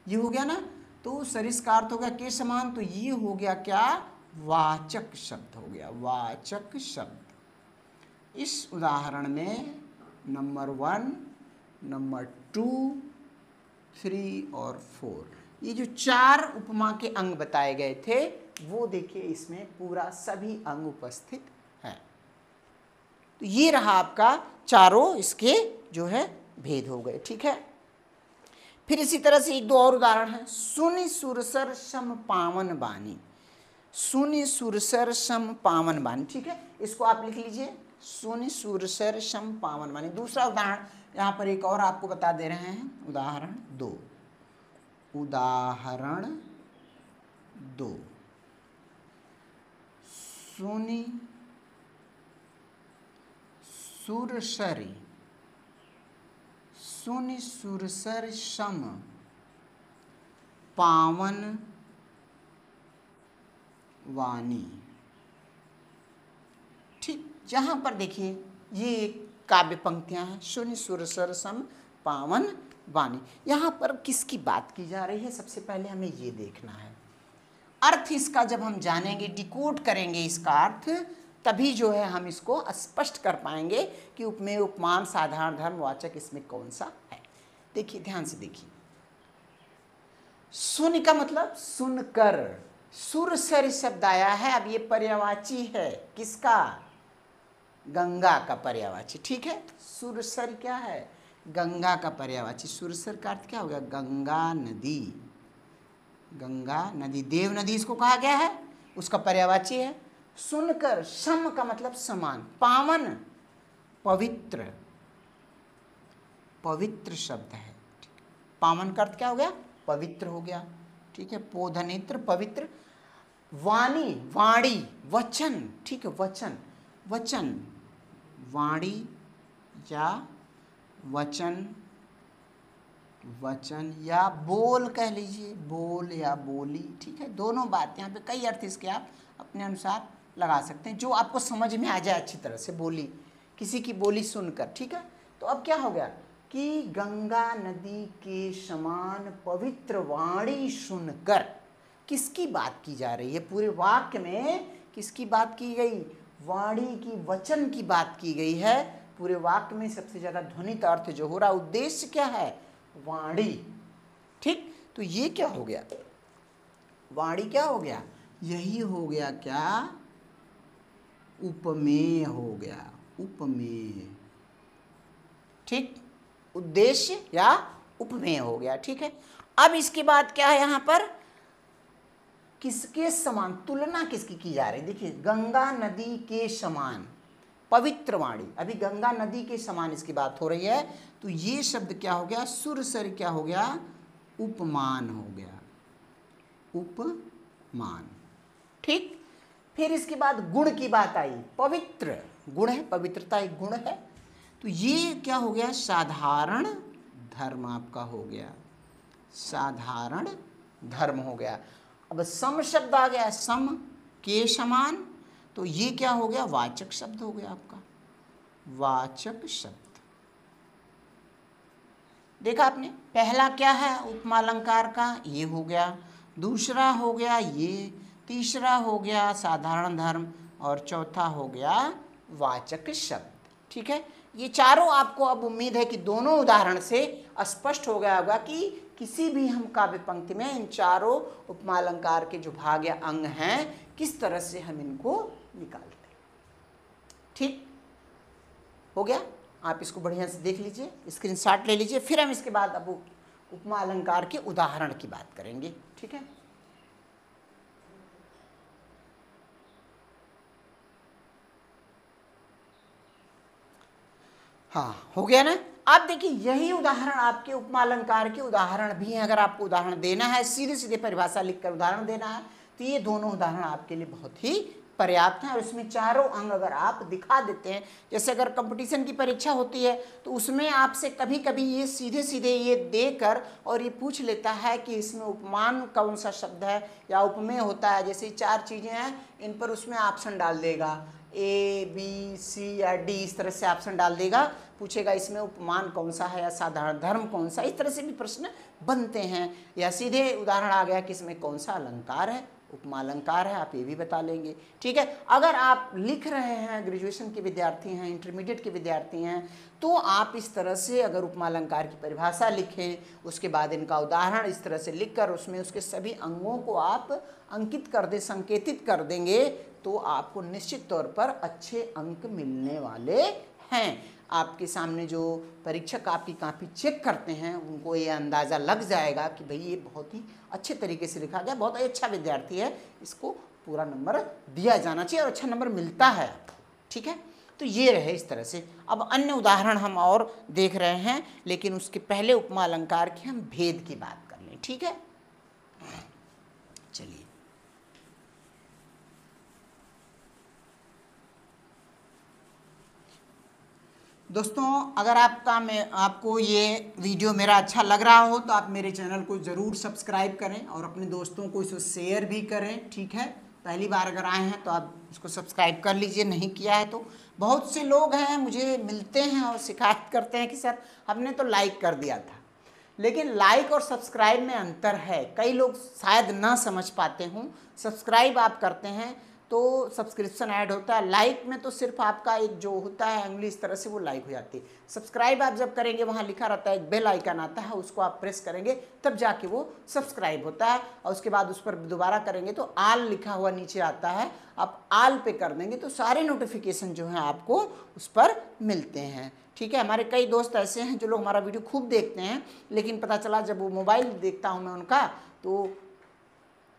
ये हो गया ना। तो सरिस का अर्थ हो गया के समान, तो ये हो गया क्या? वाचक शब्द हो गया, वाचक शब्द। इस उदाहरण में नंबर 1, नंबर 2, 3 और 4 ये जो 4 उपमा के अंग बताए गए थे वो देखिए इसमें पूरा सभी अंग उपस्थित हैं। तो ये रहा आपका चारों इसके जो है भेद हो गए, ठीक है। फिर इसी तरह से 1-2 और उदाहरण है। सुनि सुरसर सम पावन बानी, सुनि सुरसर सम पावन बानी, ठीक है, इसको आप लिख लीजिए, सुनि सुरसर सम पावन बानी। दूसरा उदाहरण यहाँ पर एक और आपको बता दे रहे हैं, उदाहरण 2। उदाहरण 2, सुनि सुरसरी, सुनि सुरसर सम पावन वाणी, ठीक। जहाँ पर देखिए ये काव्य पंक्तियाँ हैं, सुनि सुरसर सम पावन वाणी। यहाँ पर किसकी बात की जा रही है? सबसे पहले हमें ये देखना है। अर्थ इसका जब हम जानेंगे, डिकोड करेंगे इसका अर्थ, तभी जो है हम इसको स्पष्ट कर पाएंगे कि उपमेय, उपमान, साधारण धर्म, वाचक इसमें कौन सा है। देखिए, ध्यान से देखिए, सुन का मतलब सुनकर, सुरसर शब्द आया है। अब ये पर्यायवाची है, किसका? गंगा का पर्यायवाची, ठीक है। सुरसर क्या है? गंगा का पर्यायवाची। सुरसर का अर्थ क्या हो गया? गंगा नदी, गंगा नदी, देव नदी इसको कहा गया है, उसका पर्यायवाची है। सुनकर, सम का मतलब समान, पावन, पवित्र, पवित्र शब्द है। पावन का अर्थ क्या हो गया? पवित्र हो गया, ठीक है। पोधनेत्र, पवित्र। वाणी, वाणी, वचन, ठीक है, वचन, वचन, वाणी या वचन, वचन या बोल कह लीजिए, बोल या बोली, ठीक है। दोनों बात, यहाँ पे कई अर्थ इसके आप अपने अनुसार लगा सकते हैं, जो आपको समझ में आ जाए अच्छी तरह से। बोली, किसी की बोली सुनकर, ठीक है। तो अब क्या हो गया कि गंगा नदी के समान पवित्र वाणी सुनकर, किसकी बात की जा रही है? पूरे वाक्य में किसकी बात की गई? वाणी की, वचन की बात की गई है। पूरे वाक्य में सबसे ज्यादा ध्वनित अर्थ जो हो रहा, उद्देश्य क्या है? वाणी, ठीक। तो ये क्या हो गया? वाणी क्या हो गया? यही हो गया क्या? उपमेय हो गया, उपमेय, ठीक। उद्देश्य या उपमेय हो गया, ठीक है। अब इसके बाद क्या है यहाँ पर? किसके समान, तुलना किसकी की जा रही है? देखिए, गंगा नदी के समान पवित्र वाणी, अभी गंगा नदी के समान इसकी बात हो रही है। तो ये शब्द क्या हो गया? सुरसर क्या हो गया? उपमान हो गया, उपमान, ठीक। फिर इसके बाद गुण की बात आई, पवित्र गुण है, पवित्रता एक गुण है। तो ये क्या हो गया? साधारण धर्म आपका हो गया, साधारण धर्म हो गया। अब सम शब्द आ गया, सम के समान, तो ये क्या हो गया? वाचक शब्द हो गया आपका, वाचक शब्द। देखा आपने, पहला क्या है उपमा अलंकार का? ये हो गया। दूसरा हो गया ये, तीसरा हो गया साधारण धर्म, और चौथा हो गया वाचक शब्द, ठीक है। ये चारों आपको अब उम्मीद है कि दोनों उदाहरण से स्पष्ट हो गया होगा कि किसी भी हम काव्य पंक्ति में इन चारों उपमा अलंकार के जो भाग या अंग हैं, किस तरह से हम इनको निकालते हैं, ठीक हो गया। आप इसको बढ़िया से देख लीजिए, स्क्रीनशॉट ले लीजिए। फिर हम इसके बाद अब उपमा अलंकार के उदाहरण की बात करेंगे, ठीक है। हाँ, हो गया ना। अब देखिए, यही उदाहरण आपके उपमा अलंकार के उदाहरण भी हैं। अगर आपको उदाहरण देना है, सीधे सीधे परिभाषा लिखकर उदाहरण देना है, तो ये दोनों उदाहरण आपके लिए बहुत ही पर्याप्त हैं। और उसमें चारों अंग अगर आप दिखा देते हैं, जैसे अगर कंपटीशन की परीक्षा होती है तो उसमें आपसे कभी कभी ये सीधे सीधे ये देकर और ये पूछ लेता है कि इसमें उपमान कौन सा शब्द है या उपमेय होता है। जैसे 4 चीज़ें हैं, इन पर उसमें ऑप्शन डाल देगा, A, B, C या D, इस तरह से ऑप्शन डाल देगा। पूछेगा इसमें उपमान कौन सा है या साधारण धर्म कौन सा, इस तरह से भी प्रश्न बनते हैं। या सीधे उदाहरण आ गया कि इसमें कौन सा अलंकार है, उपमा अलंकार है, आप ये भी बता लेंगे, ठीक है। अगर आप लिख रहे हैं, ग्रेजुएशन के विद्यार्थी हैं, इंटरमीडिएट के विद्यार्थी हैं, तो आप इस तरह से अगर उपमा अलंकार की परिभाषा लिखें, उसके बाद इनका उदाहरण इस तरह से लिखकर उसमें उसके सभी अंगों को आप अंकित कर दें, संकेतित कर देंगे, तो आपको निश्चित तौर पर अच्छे अंक मिलने वाले हैं। आपके सामने जो परीक्षक आपकी कॉपी चेक करते हैं, उनको ये अंदाज़ा लग जाएगा कि भाई ये बहुत ही अच्छे तरीके से लिखा गया, बहुत अच्छा विद्यार्थी है, इसको पूरा नंबर दिया जाना चाहिए और अच्छा नंबर मिलता है, ठीक है। तो ये रहे इस तरह से। अब अन्य उदाहरण हम और देख रहे हैं, लेकिन उसके पहले उपमा अलंकार के हम भेद की बात कर लें, ठीक है। चलिए, दोस्तों, अगर आपको ये वीडियो मेरा अच्छा लग रहा हो तो आप मेरे चैनल को ज़रूर सब्सक्राइब करें और अपने दोस्तों को इसे शेयर भी करें, ठीक है। पहली बार अगर आए हैं तो आप इसको सब्सक्राइब कर लीजिए, नहीं किया है तो। बहुत से लोग हैं मुझे मिलते हैं और शिकायत करते हैं कि सर हमने तो लाइक कर दिया था, लेकिन लाइक और सब्सक्राइब में अंतर है। कई लोग शायद ना समझ पाते हों। सब्सक्राइब आप करते हैं तो सब्सक्रिप्शन ऐड होता है। लाइक में तो सिर्फ आपका एक जो होता है उंगली इस तरह से वो लाइक हो जाती है। सब्सक्राइब आप जब करेंगे वहाँ लिखा रहता है एक बेल आइकन आता है, उसको आप प्रेस करेंगे तब जाके वो सब्सक्राइब होता है, और उसके बाद उस पर दोबारा करेंगे तो आल लिखा हुआ नीचे आता है, आप आल पे कर देंगे तो सारे नोटिफिकेशन जो हैं आपको उस पर मिलते हैं। ठीक है, हमारे कई दोस्त ऐसे हैं जो लोग हमारा वीडियो खूब देखते हैं, लेकिन पता चला जब वो मोबाइल देखता हूँ मैं उनका तो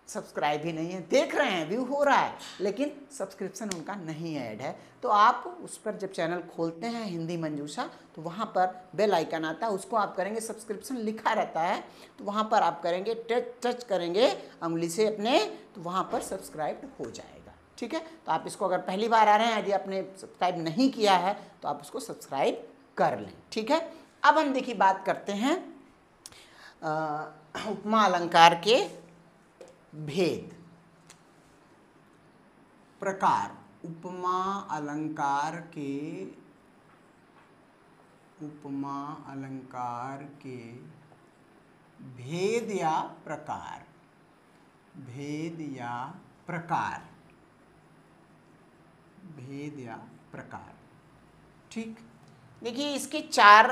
सब्सक्राइब ही नहीं है, देख रहे हैं व्यू हो रहा है लेकिन सब्सक्रिप्शन उनका नहीं ऐड है। तो आप उस पर जब चैनल खोलते हैं हिंदी मंजूषा तो वहाँ पर बेल आइकन आता है, उसको आप करेंगे, सब्सक्रिप्शन लिखा रहता है तो वहाँ पर आप करेंगे, टच करेंगे उंगली से अपने, तो वहाँ पर सब्सक्राइब हो जाएगा। ठीक है, तो आप इसको अगर पहली बार आ रहे हैं, यदि आपने सब्सक्राइब नहीं किया है तो आप उसको सब्सक्राइब कर लें। ठीक है, अब हम देखिए बात करते हैं उपमा अलंकार के भेद, प्रकार। उपमा अलंकार के भेद या प्रकार, भेद या प्रकार। ठीक, देखिए इसके 4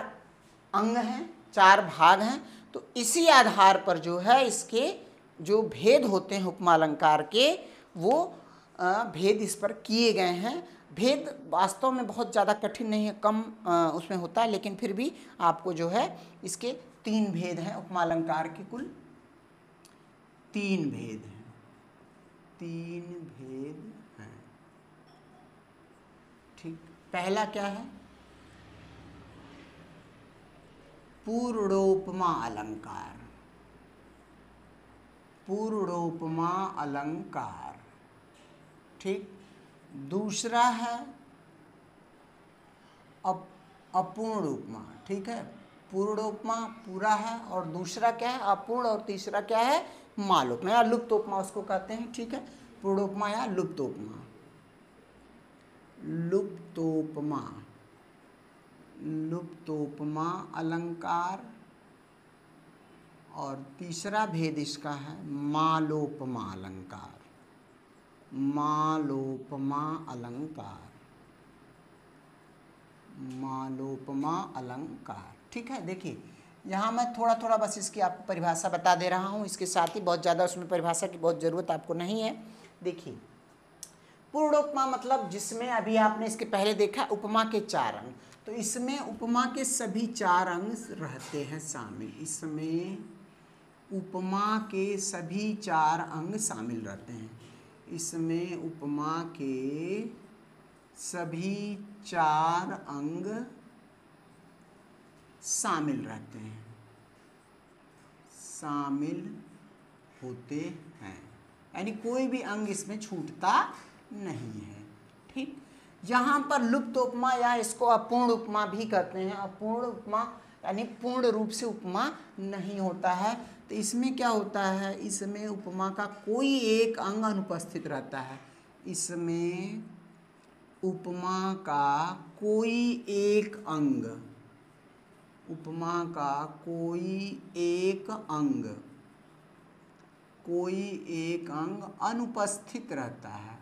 अंग हैं, 4 भाग हैं, तो इसी आधार पर जो है इसके जो भेद होते हैं उपमा अलंकार के, वो भेद इस पर किए गए हैं। भेद वास्तव में बहुत ज़्यादा कठिन नहीं है, कम उसमें होता है, लेकिन फिर भी आपको जो है इसके 3 भेद हैं। उपमा अलंकार के कुल 3 भेद हैं, 3 भेद हैं। ठीक, पहला क्या है? पूर्णोपमा अलंकार, पूर्णोपमा अलंकार। ठीक, दूसरा है अपूर्ण उपमा। ठीक है, पूर्णोपमा पूरा है और दूसरा क्या है अपूर्ण, और तीसरा क्या है मालोपमा या लुप्तोपमा उसको कहते हैं। ठीक है, पूर्णोपमा या लुप्तोपमा, लुप्तोपमा अलंकार, और तीसरा भेद इसका है मालोपमा अलंकार, मालोपमा अलंकार, मालोपमा अलंकार। ठीक है, देखिए यहाँ मैं थोड़ा थोड़ा बस इसकी आपको परिभाषा बता दे रहा हूँ, इसके साथ ही बहुत ज़्यादा उसमें परिभाषा की बहुत ज़रूरत आपको नहीं है। देखिए पूर्णोपमा मतलब जिसमें अभी आपने इसके पहले देखा उपमा के 4 अंग, तो इसमें उपमा के सभी 4 अंग रहते हैं शामिल, इसमें उपमा के सभी 4 अंग शामिल रहते हैं, इसमें उपमा के सभी 4 अंग शामिल रहते हैं, शामिल होते हैं, यानी कोई भी अंग इसमें छूटता नहीं है। ठीक, यहाँ पर लुप्त उपमा या इसको अपूर्ण उपमा भी कहते हैं। अपूर्ण उपमा यानी पूर्ण रूप से उपमा नहीं होता है, तो इसमें क्या होता है, इसमें उपमा का कोई एक अंग अनुपस्थित रहता है, इसमें उपमा का कोई एक अंग, उपमा का कोई एक अंग अनुपस्थित रहता है,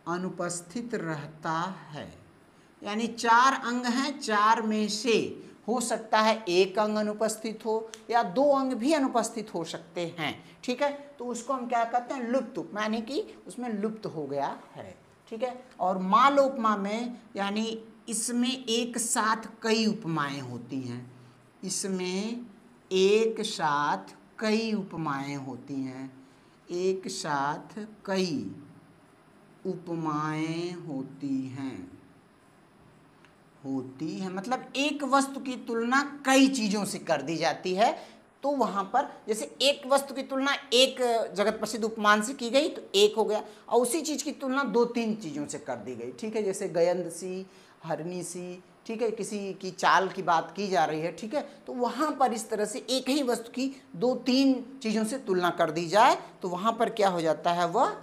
अनुपस्थित रहता है। यानी 4 अंग हैं, 4 में से हो सकता है एक अंग अनुपस्थित हो या 2 अंग भी अनुपस्थित हो सकते हैं। ठीक है, तो उसको हम क्या कहते हैं लुप्त उपमा, यानी कि उसमें लुप्त हो गया है। ठीक है, और मालोपमा में यानी इसमें एक साथ कई उपमाएं होती हैं, इसमें एक साथ कई उपमाएं होती हैं, एक साथ कई उपमाएं होती हैं, मतलब एक वस्तु की तुलना कई चीज़ों से कर दी जाती है। तो वहाँ पर जैसे एक वस्तु की तुलना एक जगत प्रसिद्ध उपमान से की गई तो एक हो गया, और उसी चीज़ की तुलना 2-3 चीज़ों से कर दी गई। ठीक है, जैसे गयंद सी, हरनी सी, ठीक है, किसी की चाल की बात की जा रही है। ठीक है, तो वहाँ पर इस तरह से एक ही वस्तु की 2-3 चीज़ों से तुलना कर दी जाए तो वहाँ पर क्या हो जाता है, वह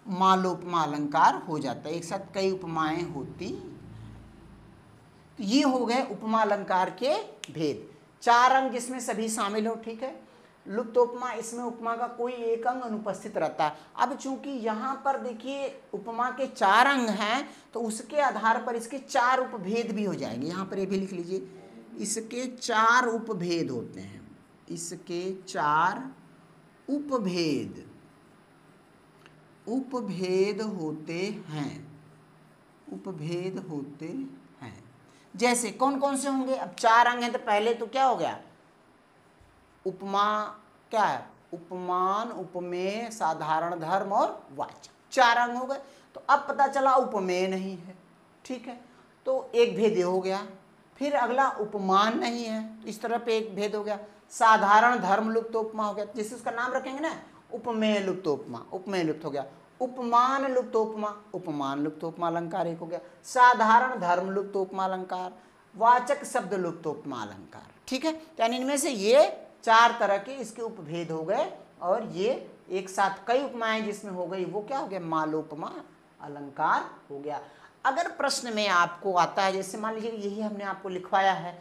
मालोपमा अलंकार हो जाता है, एक साथ कई उपमाएं होती। तो ये हो गए उपमा अलंकार के भेद, 4 अंग जिसमें सभी शामिल हो। ठीक है, लुप्त उपमा, इसमें उपमा का कोई एक अंग अनुपस्थित रहता है। अब चूंकि यहाँ पर देखिए उपमा के 4 अंग हैं, तो उसके आधार पर इसके 4 उपभेद भी हो जाएंगे। यहाँ पर ये भी लिख लीजिए, इसके 4 उपभेद होते हैं, इसके 4 उपभेद होते हैं, उपभेद होते हैं। जैसे कौन कौन से होंगे? अब 4 अंग हैं, तो पहले तो क्या हो गया, उपमा क्या है, उपमान, उपमेय, साधारण धर्म और वाचक, 4 अंग हो गए। तो अब पता चला उपमेय नहीं है, ठीक है, तो एक भेद ये हो गया। फिर अगला उपमान नहीं है, तो इस तरह पे एक भेद हो गया। साधारण धर्म लुप्त उपमा हो गया, जिससे उसका नाम रखेंगे ना उपमेय लुप्त उपमा, उपमेय लुप्त हो गया। उपमान लुप्त उपमा, उपमान लुप्त उपमा अलंकार एक हो गया। साधारण धर्म लुप्त उपमा अलंकार, वाचक शब्द लुप्त उपमा अलंकार, ठीक है। यानी इनमें से ये 4 तरह के इसके उपभेद हो गए, और ये एक साथ कई उपमाएं जिसमें हो गई, वो क्या हो गया, मालोपमा अलंकार हो गया। अगर प्रश्न में आपको आता है, जैसे मान लीजिए यही हमने आपको लिखवाया है,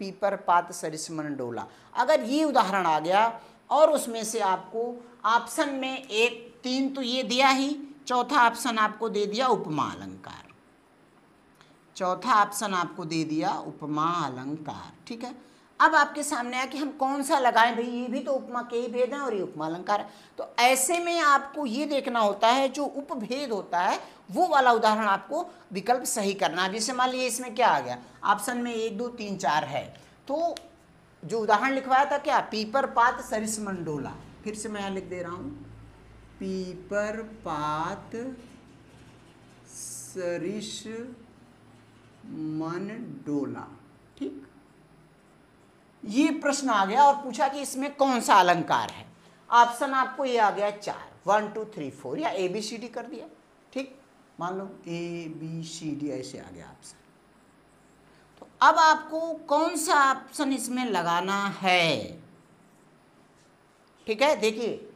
पीपर पात सरिसमन डोला, अगर ये उदाहरण आ गया और उसमें से आपको ऑप्शन में 3 तो ये दिया ही, चौथा ऑप्शन आपको दे दिया उपमा अलंकार, चौथा ऑप्शन आपको दे दिया उपमा अलंकार, ठीक है। अब आपके सामने है कि हम कौन सा लगाएं, भाई ये भी तो उपमा के ही भेद हैं और ये उपमा अलंकार है। तो ऐसे में आपको ये देखना होता है, जो उपभेद होता है वो वाला उदाहरण आपको विकल्प सही करना है। जैसे मान लीजिए इसमें क्या आ गया, ऑप्शन में 1 2 3 4 है, तो जो उदाहरण लिखवाया था क्या, पीपर पात सरिसमन डोला, फिर से मैं यहाँ लिख दे रहा हूँ, पीपर पात सरिसमन डोला, ठीक। ये प्रश्न आ गया और पूछा कि इसमें कौन सा अलंकार है। ऑप्शन आपको ये आ गया 4, 1 2 3 4, या ABCD कर दिया, ठीक, मान लो ABCD ऐसे आ गया ऑप्शन। तो अब आपको कौन सा ऑप्शन इसमें लगाना है, ठीक है। देखिए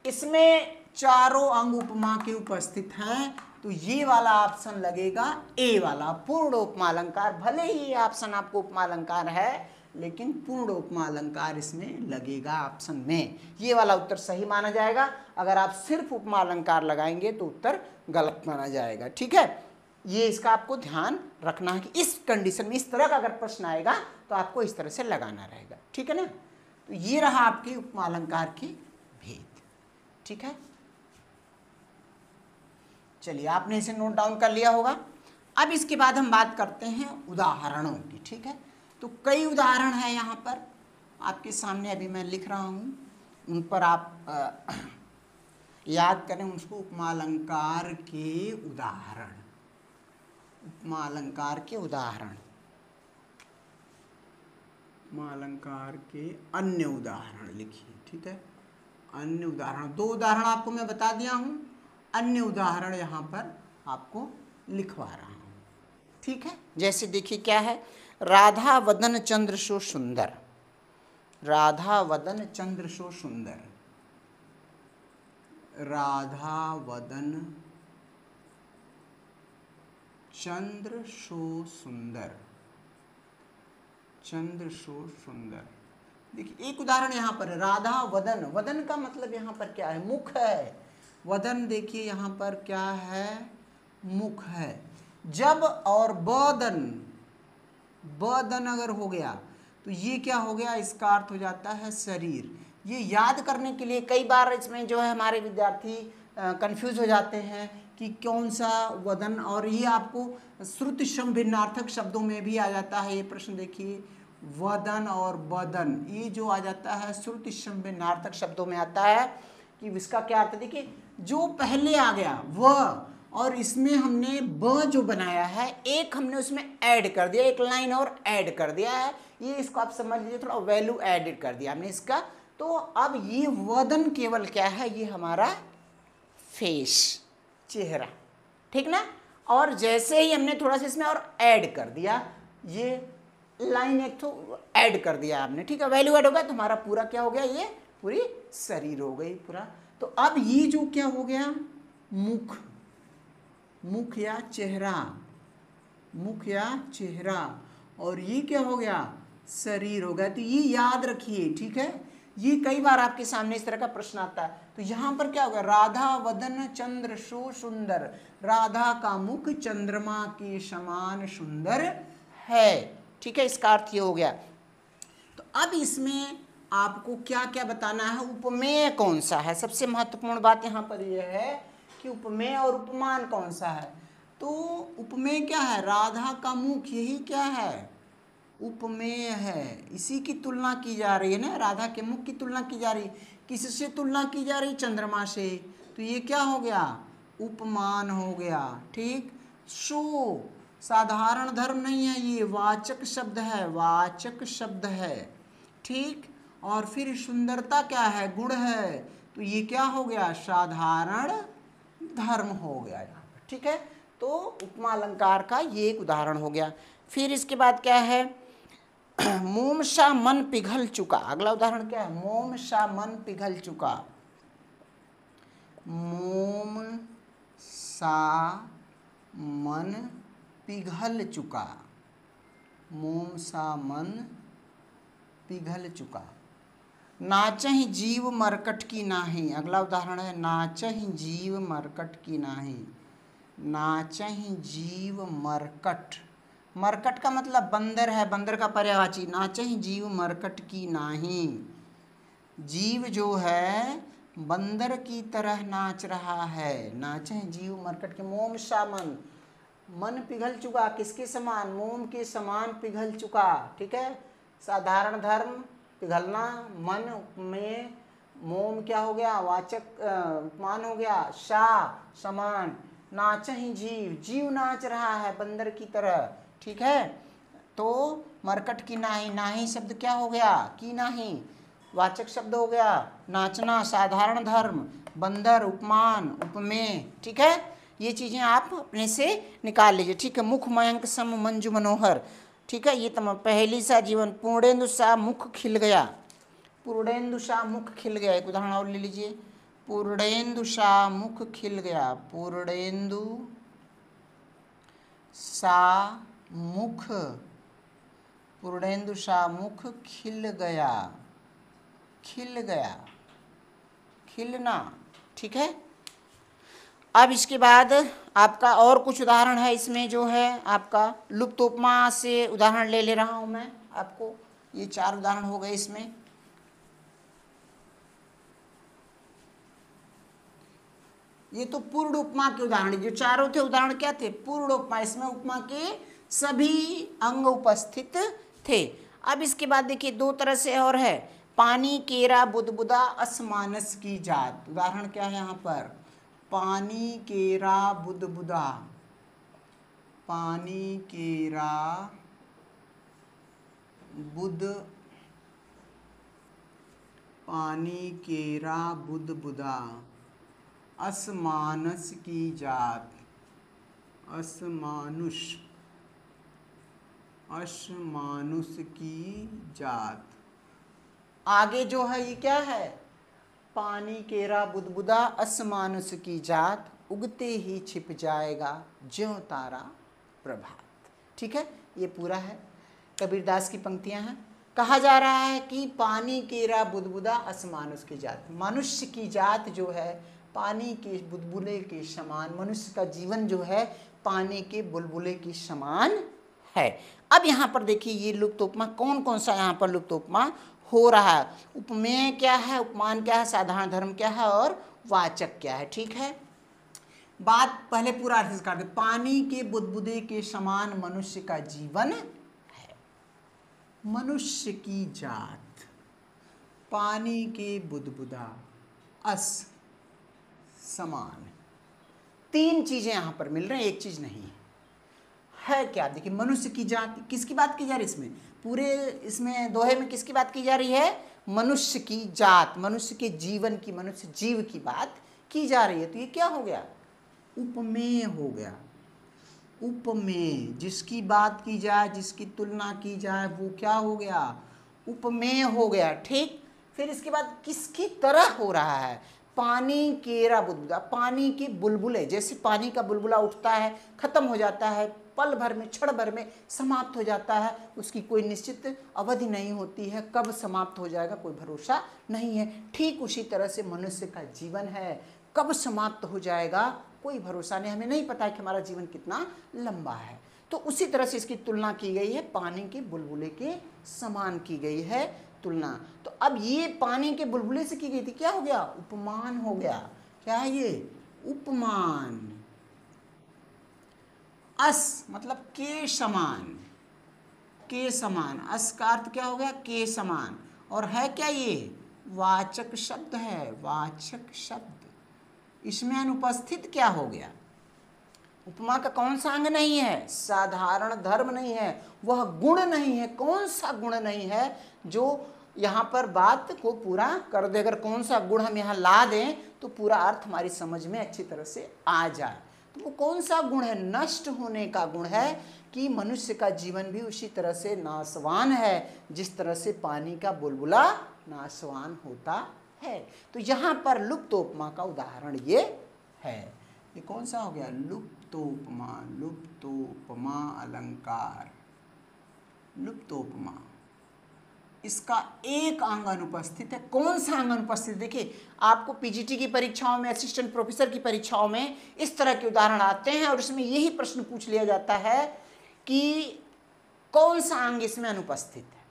इसमें चारों अंग उपमा के उपस्थित हैं, तो ये वाला ऑप्शन लगेगा, ए वाला पूर्ण उपमा अलंकार। भले ही ये ऑप्शन आपको उपमा अलंकार है, लेकिन पूर्ण उपमा अलंकार इसमें लगेगा ऑप्शन में, ये वाला उत्तर सही माना जाएगा। अगर आप सिर्फ उपमा अलंकार लगाएंगे तो उत्तर गलत माना जाएगा, ठीक है। ये इसका आपको ध्यान रखना है कि इस कंडीशन में, इस तरह का अगर प्रश्न आएगा तो आपको इस तरह से लगाना रहेगा, ठीक है ना। तो ये रहा आपके उपमा अलंकार के भेद, ठीक है। चलिए आपने इसे नोट डाउन कर लिया होगा। अब इसके बाद हम बात करते हैं उदाहरणों की, ठीक है। तो कई उदाहरण हैं यहाँ पर आपके सामने, अभी मैं लिख रहा हूँ, उन पर आप याद करें उसको, उपमा अलंकार के उदाहरण, उपमा अलंकार के उदाहरण, उपमा अलंकार के अन्य उदाहरण लिखिए, ठीक है। अन्य उदाहरण, 2 उदाहरण आपको मैं बता दिया हूँ, अन्य उदाहरण यहाँ पर आपको लिखवा रहा हूँ, ठीक है। जैसे देखिए क्या है, राधा वदन चंद्र सो सुंदर, राधा वदन चंद्र सो सुंदर, राधा वदन चंद्र सो सुंदर, चंद्र सो सुंदर। देखिए एक उदाहरण यहाँ पर है, राधा वदन, वदन का मतलब यहाँ पर क्या है, मुख है। वदन देखिए यहाँ पर क्या है, मुख है। जब और बदन, बदन अगर हो गया तो ये क्या हो गया, इसका अर्थ हो जाता है शरीर। ये याद करने के लिए कई बार इसमें जो है हमारे विद्यार्थी कंफ्यूज हो जाते हैं कि कौन सा वदन, और ये आपको श्रुति सम भिन्नार्थक शब्दों में भी आ जाता है। ये प्रश्न देखिए, वदन और बदन, ये जो आ जाता है श्रुति सम भिन्नार्थक शब्दों में आता है कि इसका क्या अर्थ है। देखिए जो पहले आ गया वह, और इसमें हमने ब जो बनाया है, एक हमने उसमें ऐड कर दिया, एक लाइन और ऐड कर दिया है, ये इसको आप समझ लीजिए, थोड़ा वैल्यू एडिट कर दिया हमने इसका। तो अब ये वदन केवल क्या है, ये हमारा फेस, चेहरा, ठीक ना। और जैसे ही हमने थोड़ा सा इसमें और ऐड कर दिया, ये लाइन एक तो ऐड कर दिया आपने, ठीक है, वैल्यू ऐड हो गया तो हमारा पूरा क्या हो गया, ये पूरी शरीर हो गई पूरा। तो अब ये जो क्या हो गया, मुख, मुख या चेहरा, मुख या चेहरा, और ये क्या हो गया, शरीर हो गया। तो ये याद रखिए, ठीक है, ये कई बार आपके सामने इस तरह का प्रश्न आता है। तो यहाँ पर क्या होगा, राधा वदन चंद्र सो सुंदर, राधा का मुख चंद्रमा के समान सुंदर है। ठीक है, इसका अर्थ ये हो गया। तो अब इसमें आपको क्या क्या बताना है, उपमेय कौन सा है। सबसे महत्वपूर्ण बात यहाँ पर यह है कि उपमेय और उपमान कौन सा है। तो उपमेय क्या है, राधा का मुख, यही क्या है, उपमेय है। इसी की तुलना की जा रही है ना, राधा के मुख की तुलना की जा रही है। किससे तुलना की जा रही, चंद्रमा से। तो ये क्या हो गया, उपमान हो गया। ठीक, सो साधारण धर्म नहीं है, ये वाचक शब्द है, वाचक शब्द है। ठीक, और फिर सुंदरता क्या है, गुण है। तो ये क्या हो गया, साधारण धर्म हो गया यहाँ पर। ठीक है, तो उपमा अलंकार का ये एक उदाहरण हो गया। फिर इसके बाद क्या है, मोम सा मन पिघल चुका। अगला उदाहरण क्या है, मोम सा मन पिघल चुका। मोम सा मन पिघल चुका, मोम सा मन पिघल चुका। नाचहि जीव मरकट की नाही। अगला उदाहरण है, नाचहि जीव मरकट की नाही। नाचहि जीव मरकट, मरकट का मतलब बंदर है, बंदर का पर्यायवाची। नाचहि जीव मरकट की नाही, जीव जो है बंदर की तरह नाच रहा है। नाचहि जीव मरकट के, मोम सा मन, मन पिघल चुका, किसके समान, मोम के समान पिघल चुका। ठीक है, साधारण धर्म पिघलना, मन में, मोम क्या हो गया, वाचक उपमान हो गया, सा समान, नाचहि जीव, जीव नाच रहा है बंदर की तरह। ठीक है, तो मरकट की नाही, नाही शब्द क्या हो गया, की नाही, वाचक शब्द हो गया। नाचना साधारण धर्म, बंदर उपमान, उपमेय। ठीक है, ये चीज़ें आप अपने से निकाल लीजिए। ठीक है, मुख मयंक सम मंजू मनोहर। ठीक है, ये तमाम। पहली सा जीवन, पूर्णेन्दु सा मुख खिल गया, पूर्णेन्दु सा मुख खिल गया। एक उदाहरण और ले लीजिए, पूर्णेन्दु सा मुख खिल गया, पूर्णेन्दु सा मुख, पूर्णेन्दु सा मुख खिल गया, खिल गया, खिलना। ठीक है, अब इसके बाद आपका और कुछ उदाहरण है इसमें, जो है आपका लुप्तोपमा से उदाहरण ले रहा हूं मैं आपको। ये 4 उदाहरण हो गए इसमें। ये तो पूर्ण उपमा के उदाहरण, जो चारों थे उदाहरण क्या थे, पूर्ण उपमा। इसमें उपमा के सभी अंग उपस्थित थे। अब इसके बाद देखिए 2 तरह से और है, पानी केरा बुदबुदा असमानस की जात। उदाहरण क्या है यहाँ पर, पानी केरा बुदबुदा, पानी केरा बुद, पानी केरा बुदबुदा असमानस की जात, असमानुष, असमानुष की जात। आगे जो है ये क्या है, पानी केरा बुदबुदा असमानुष की जात, उगते ही छिप जाएगा ज्यों तारा प्रभात। ठीक है, ये पूरा है, कबीरदास की पंक्तियां हैं। कहा जा रहा है कि पानी केरा बुदबुदा असमानुष की जात, मनुष्य की जात जो है पानी के बुलबुले के समान, मनुष्य का जीवन जो है पानी के बुलबुले के समान है। अब यहाँ पर देखिए ये लुप्तोपमा कौन कौन सा यहाँ पर लुप्तोपमा हो रहा है। उपमेय क्या है, उपमान क्या है, साधारण धर्म क्या है और वाचक क्या है। ठीक है, बात पहले पूरा अर्थ कर दे। पानी के बुदबुदे के समान मनुष्य का जीवन है, मनुष्य की जात, पानी के बुदबुदा अस समान। 3 चीजें यहां पर मिल रही हैं, एक चीज नहीं है। क्या देखिए, मनुष्य की जात, किसकी बात की जा रही है इसमें, पूरे इसमें दोहे में किसकी बात की जा रही है, मनुष्य की जात, मनुष्य के जीवन की, मनुष्य जीव की बात की जा रही है। तो ये क्या हो गया, उपमेय हो गया। उपमेय, जिसकी बात की जाए, जिसकी तुलना की जाए, वो क्या हो गया, उपमेय हो गया। ठीक, फिर इसके बाद किसकी तरह हो रहा है, पानी केरा बुदबुदा, पानी के बुलबुले, जैसे पानी का बुलबुला उठता है खत्म हो जाता है, पल भर में, क्षण भर में समाप्त हो जाता है। उसकी कोई निश्चित अवधि नहीं होती है, कब समाप्त हो जाएगा कोई भरोसा नहीं है। ठीक उसी तरह से मनुष्य का जीवन है, कब समाप्त हो जाएगा कोई भरोसा नहीं। हमें नहीं पता कि हमारा जीवन कितना लंबा है। तो उसी तरह से इसकी तुलना की गई है, पानी के बुलबुले के समान की गई है तुलना। तो अब ये पानी के बुलबुले से की गई थी, क्या हो गया? उपमान हो गया। क्या है ये? उपमान। अस मतलब के समान, के समान, अस का अर्थ क्या हो गया? के समान। और है क्या ये? वाचक शब्द है, वाचक शब्द। इसमें अनुपस्थित क्या हो गया? उपमा का कौन सा अंग नहीं है? साधारण धर्म नहीं है, वह गुण नहीं है। कौन सा गुण नहीं है जो यहाँ पर बात को पूरा कर दे? अगर कौन सा गुण हम यहाँ ला दें तो पूरा अर्थ हमारी समझ में अच्छी तरह से आ जाए। तो वो कौन सा गुण है? नष्ट होने का गुण है, कि मनुष्य का जीवन भी उसी तरह से नाशवान है जिस तरह से पानी का बुलबुला नाशवान होता है। तो यहाँ पर लुप्तोपमा का उदाहरण ये है। ये कौन सा हो गया? लुप्तोपमा। लुप्तोपमा अलंकार, लुप्तोपमा। इसका एक अंग अनुपस्थित है। कौन सा अंग अनुपस्थित? देखिए, आपको पीजीटी की परीक्षाओं में, असिस्टेंट प्रोफेसर की परीक्षाओं में इस तरह के उदाहरण आते हैं और इसमें यही प्रश्न पूछ लिया जाता है कि कौन सा अंग इसमें अनुपस्थित है।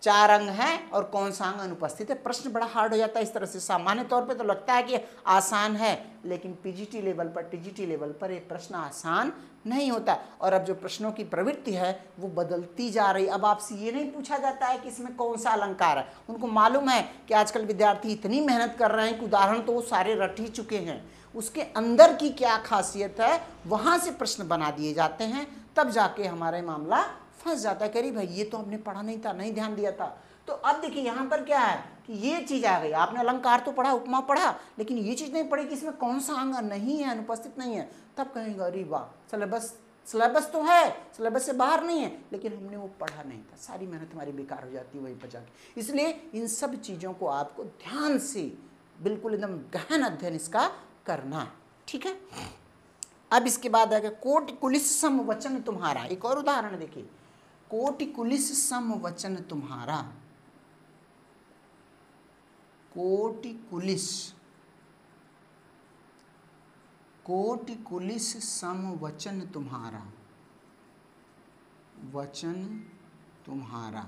4 अंग हैं और कौन सा अंग अनुपस्थित है। प्रश्न बड़ा हार्ड हो जाता है इस तरह से। सामान्य तौर पे तो लगता है कि आसान है, लेकिन पीजीटी लेवल पर, टीजीटी लेवल पर ये प्रश्न आसान नहीं होता। और अब जो प्रश्नों की प्रवृत्ति है वो बदलती जा रही। अब आपसे ये नहीं पूछा जाता है कि इसमें कौन सा अलंकार है। उनको मालूम है कि आजकल विद्यार्थी इतनी मेहनत कर रहे हैं कि उदाहरण तो वो सारे रट ही चुके हैं, उसके अंदर की क्या खासियत है वहाँ से प्रश्न बना दिए जाते हैं, तब जाके हमारा मामला फंस जाता है। कह रही भाई ये तो हमने पढ़ा नहीं था, नहीं ध्यान दिया था। तो अब देखिए यहाँ पर क्या है कि ये चीज आ गई। आपने अलंकार तो पढ़ा, उपमा पढ़ा, लेकिन ये चीज नहीं पढ़ी कि इसमें कौन सा अंग नहीं है, अनुपस्थित नहीं है। तब कहेंगे अरे वाह, सिलेबस तो है, सिलेबस से बाहर नहीं है, लेकिन हमने वो पढ़ा नहीं था। सारी मेहनत हमारी बेकार हो जाती है वही बचा के। इसलिए इन सब चीजों को आपको ध्यान से, बिल्कुल एकदम गहन अध्ययन इसका करना है। ठीक है। अब इसके बाद आगे कोटि कुलिस सम वचन तुम्हारा। एक और उदाहरण देखिए, कोटि कुलिस सम वचन तुम्हारा। कोटि कुलिस, कोटि कुलिस सम वचन तुम्हारा, वचन तुम्हारा।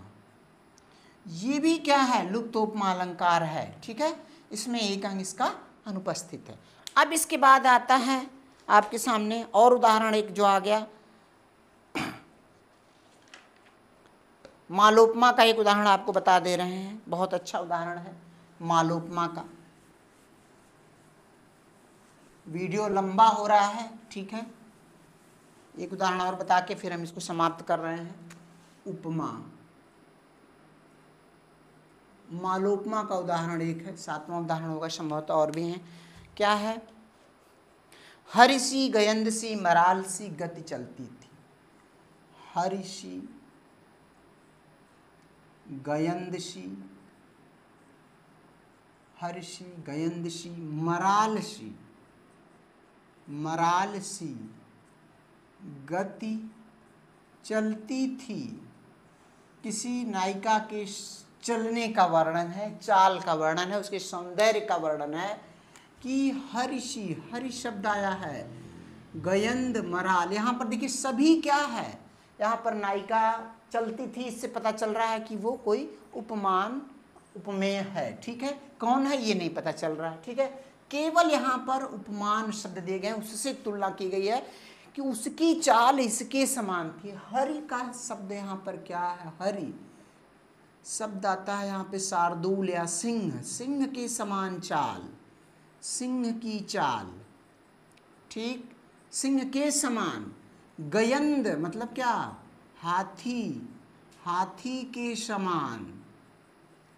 ये भी क्या है? लुप्तोपमा अलंकार है। ठीक है, इसमें एक अंग इसका अनुपस्थित है। अब इसके बाद आता है आपके सामने और उदाहरण एक जो आ गया, मालोपमा का एक उदाहरण आपको बता दे रहे हैं। बहुत अच्छा उदाहरण है मालोपमा का। वीडियो लंबा हो रहा है, ठीक है। एक उदाहरण और बता के फिर हम इसको समाप्त कर रहे हैं। उपमा, मालोपमा का उदाहरण एक है, 7वां उदाहरण होगा संभवतः, और भी हैं। क्या है? हरिसी गयंदसी मरालसी गति चलती थी। हरिसी गयंदसी, हर्षी गयंदसी मरालसी, मरालसी गति चलती थी। किसी नायिका के चलने का वर्णन है, चाल का वर्णन है, उसके सौंदर्य का वर्णन है कि हर्षी, हरि शब्द आया है, गयंद मराल। यहाँ पर देखिए सभी क्या है, यहाँ पर नायिका चलती थी, इससे पता चल रहा है कि वो कोई उपमान, उपमेय है। ठीक है, कौन है ये नहीं पता चल रहा है। ठीक है, केवल यहाँ पर उपमान शब्द दिए गए, उससे तुलना की गई है कि उसकी चाल इसके समान थी। हरि का शब्द यहाँ पर क्या है? हरि शब्द आता है यहाँ पे शार्दूल या सिंह, सिंह के समान चाल, सिंह की चाल। ठीक, सिंह के समान। गयंद मतलब क्या? हाथी, हाथी के समान,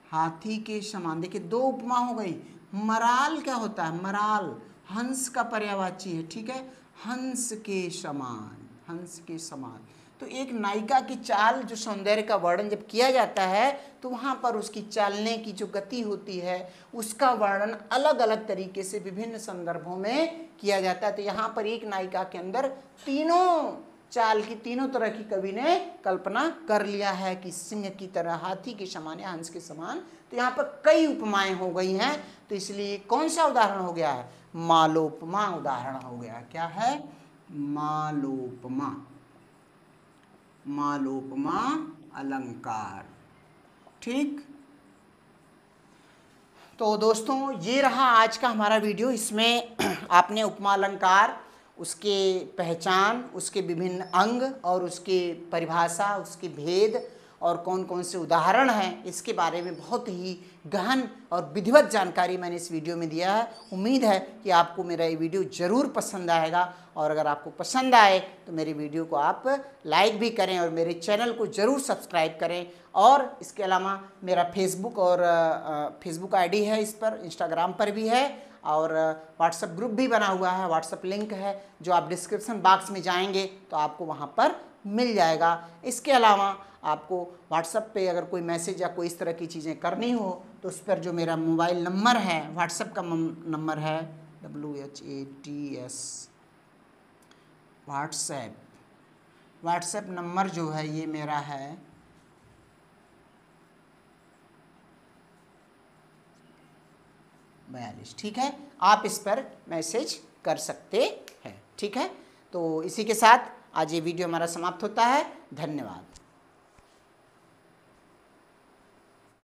हाथी के समान। देखिए दो उपमा हो गई। मराल क्या होता है? मराल हंस का पर्यायवाची है। ठीक है, हंस के समान, हंस के समान। तो एक नायिका की चाल, जो सौंदर्य का वर्णन जब किया जाता है तो वहाँ पर उसकी चालने की जो गति होती है उसका वर्णन अलग अलग तरीके से विभिन्न संदर्भों में किया जाता है। तो यहाँ पर एक नायिका के अंदर तीनों चाल की, तीनों तरह की कवि ने कल्पना कर लिया है कि सिंह की तरह, हाथी के समान या हंस के समान। तो यहाँ पर कई उपमाएं हो गई हैं, तो इसलिए कौन सा उदाहरण हो गया है? मालोपमा उदाहरण हो गया। क्या है? मालोपमा। मालोपमा अलंकार। ठीक। तो दोस्तों ये रहा आज का हमारा वीडियो। इसमें आपने उपमा अलंकार, उसके पहचान, उसके विभिन्न अंग और उसके परिभाषा, उसके भेद और कौन कौन से उदाहरण हैं, इसके बारे में बहुत ही गहन और विधिवत जानकारी मैंने इस वीडियो में दिया है। उम्मीद है कि आपको मेरा ये वीडियो ज़रूर पसंद आएगा, और अगर आपको पसंद आए तो मेरे वीडियो को आप लाइक भी करें और मेरे चैनल को ज़रूर सब्सक्राइब करें। और इसके अलावा मेरा फेसबुक और फेसबुक आईडी है, इस पर इंस्टाग्राम पर भी है, और व्हाट्सएप ग्रुप भी बना हुआ है, व्हाट्सएप लिंक है जो आप डिस्क्रिप्शन बॉक्स में जाएंगे तो आपको वहाँ पर मिल जाएगा। इसके अलावा आपको व्हाट्सएप पे अगर कोई मैसेज या कोई इस तरह की चीज़ें करनी हो तो उस पर जो मेरा मोबाइल नंबर है, व्हाट्सएप का नंबर है WHATS व्हाट्सएप नंबर जो है ये मेरा है 42। ठीक है, आप इस पर मैसेज कर सकते हैं। ठीक है, तो इसी के साथ आज ये वीडियो हमारा समाप्त होता है। धन्यवाद।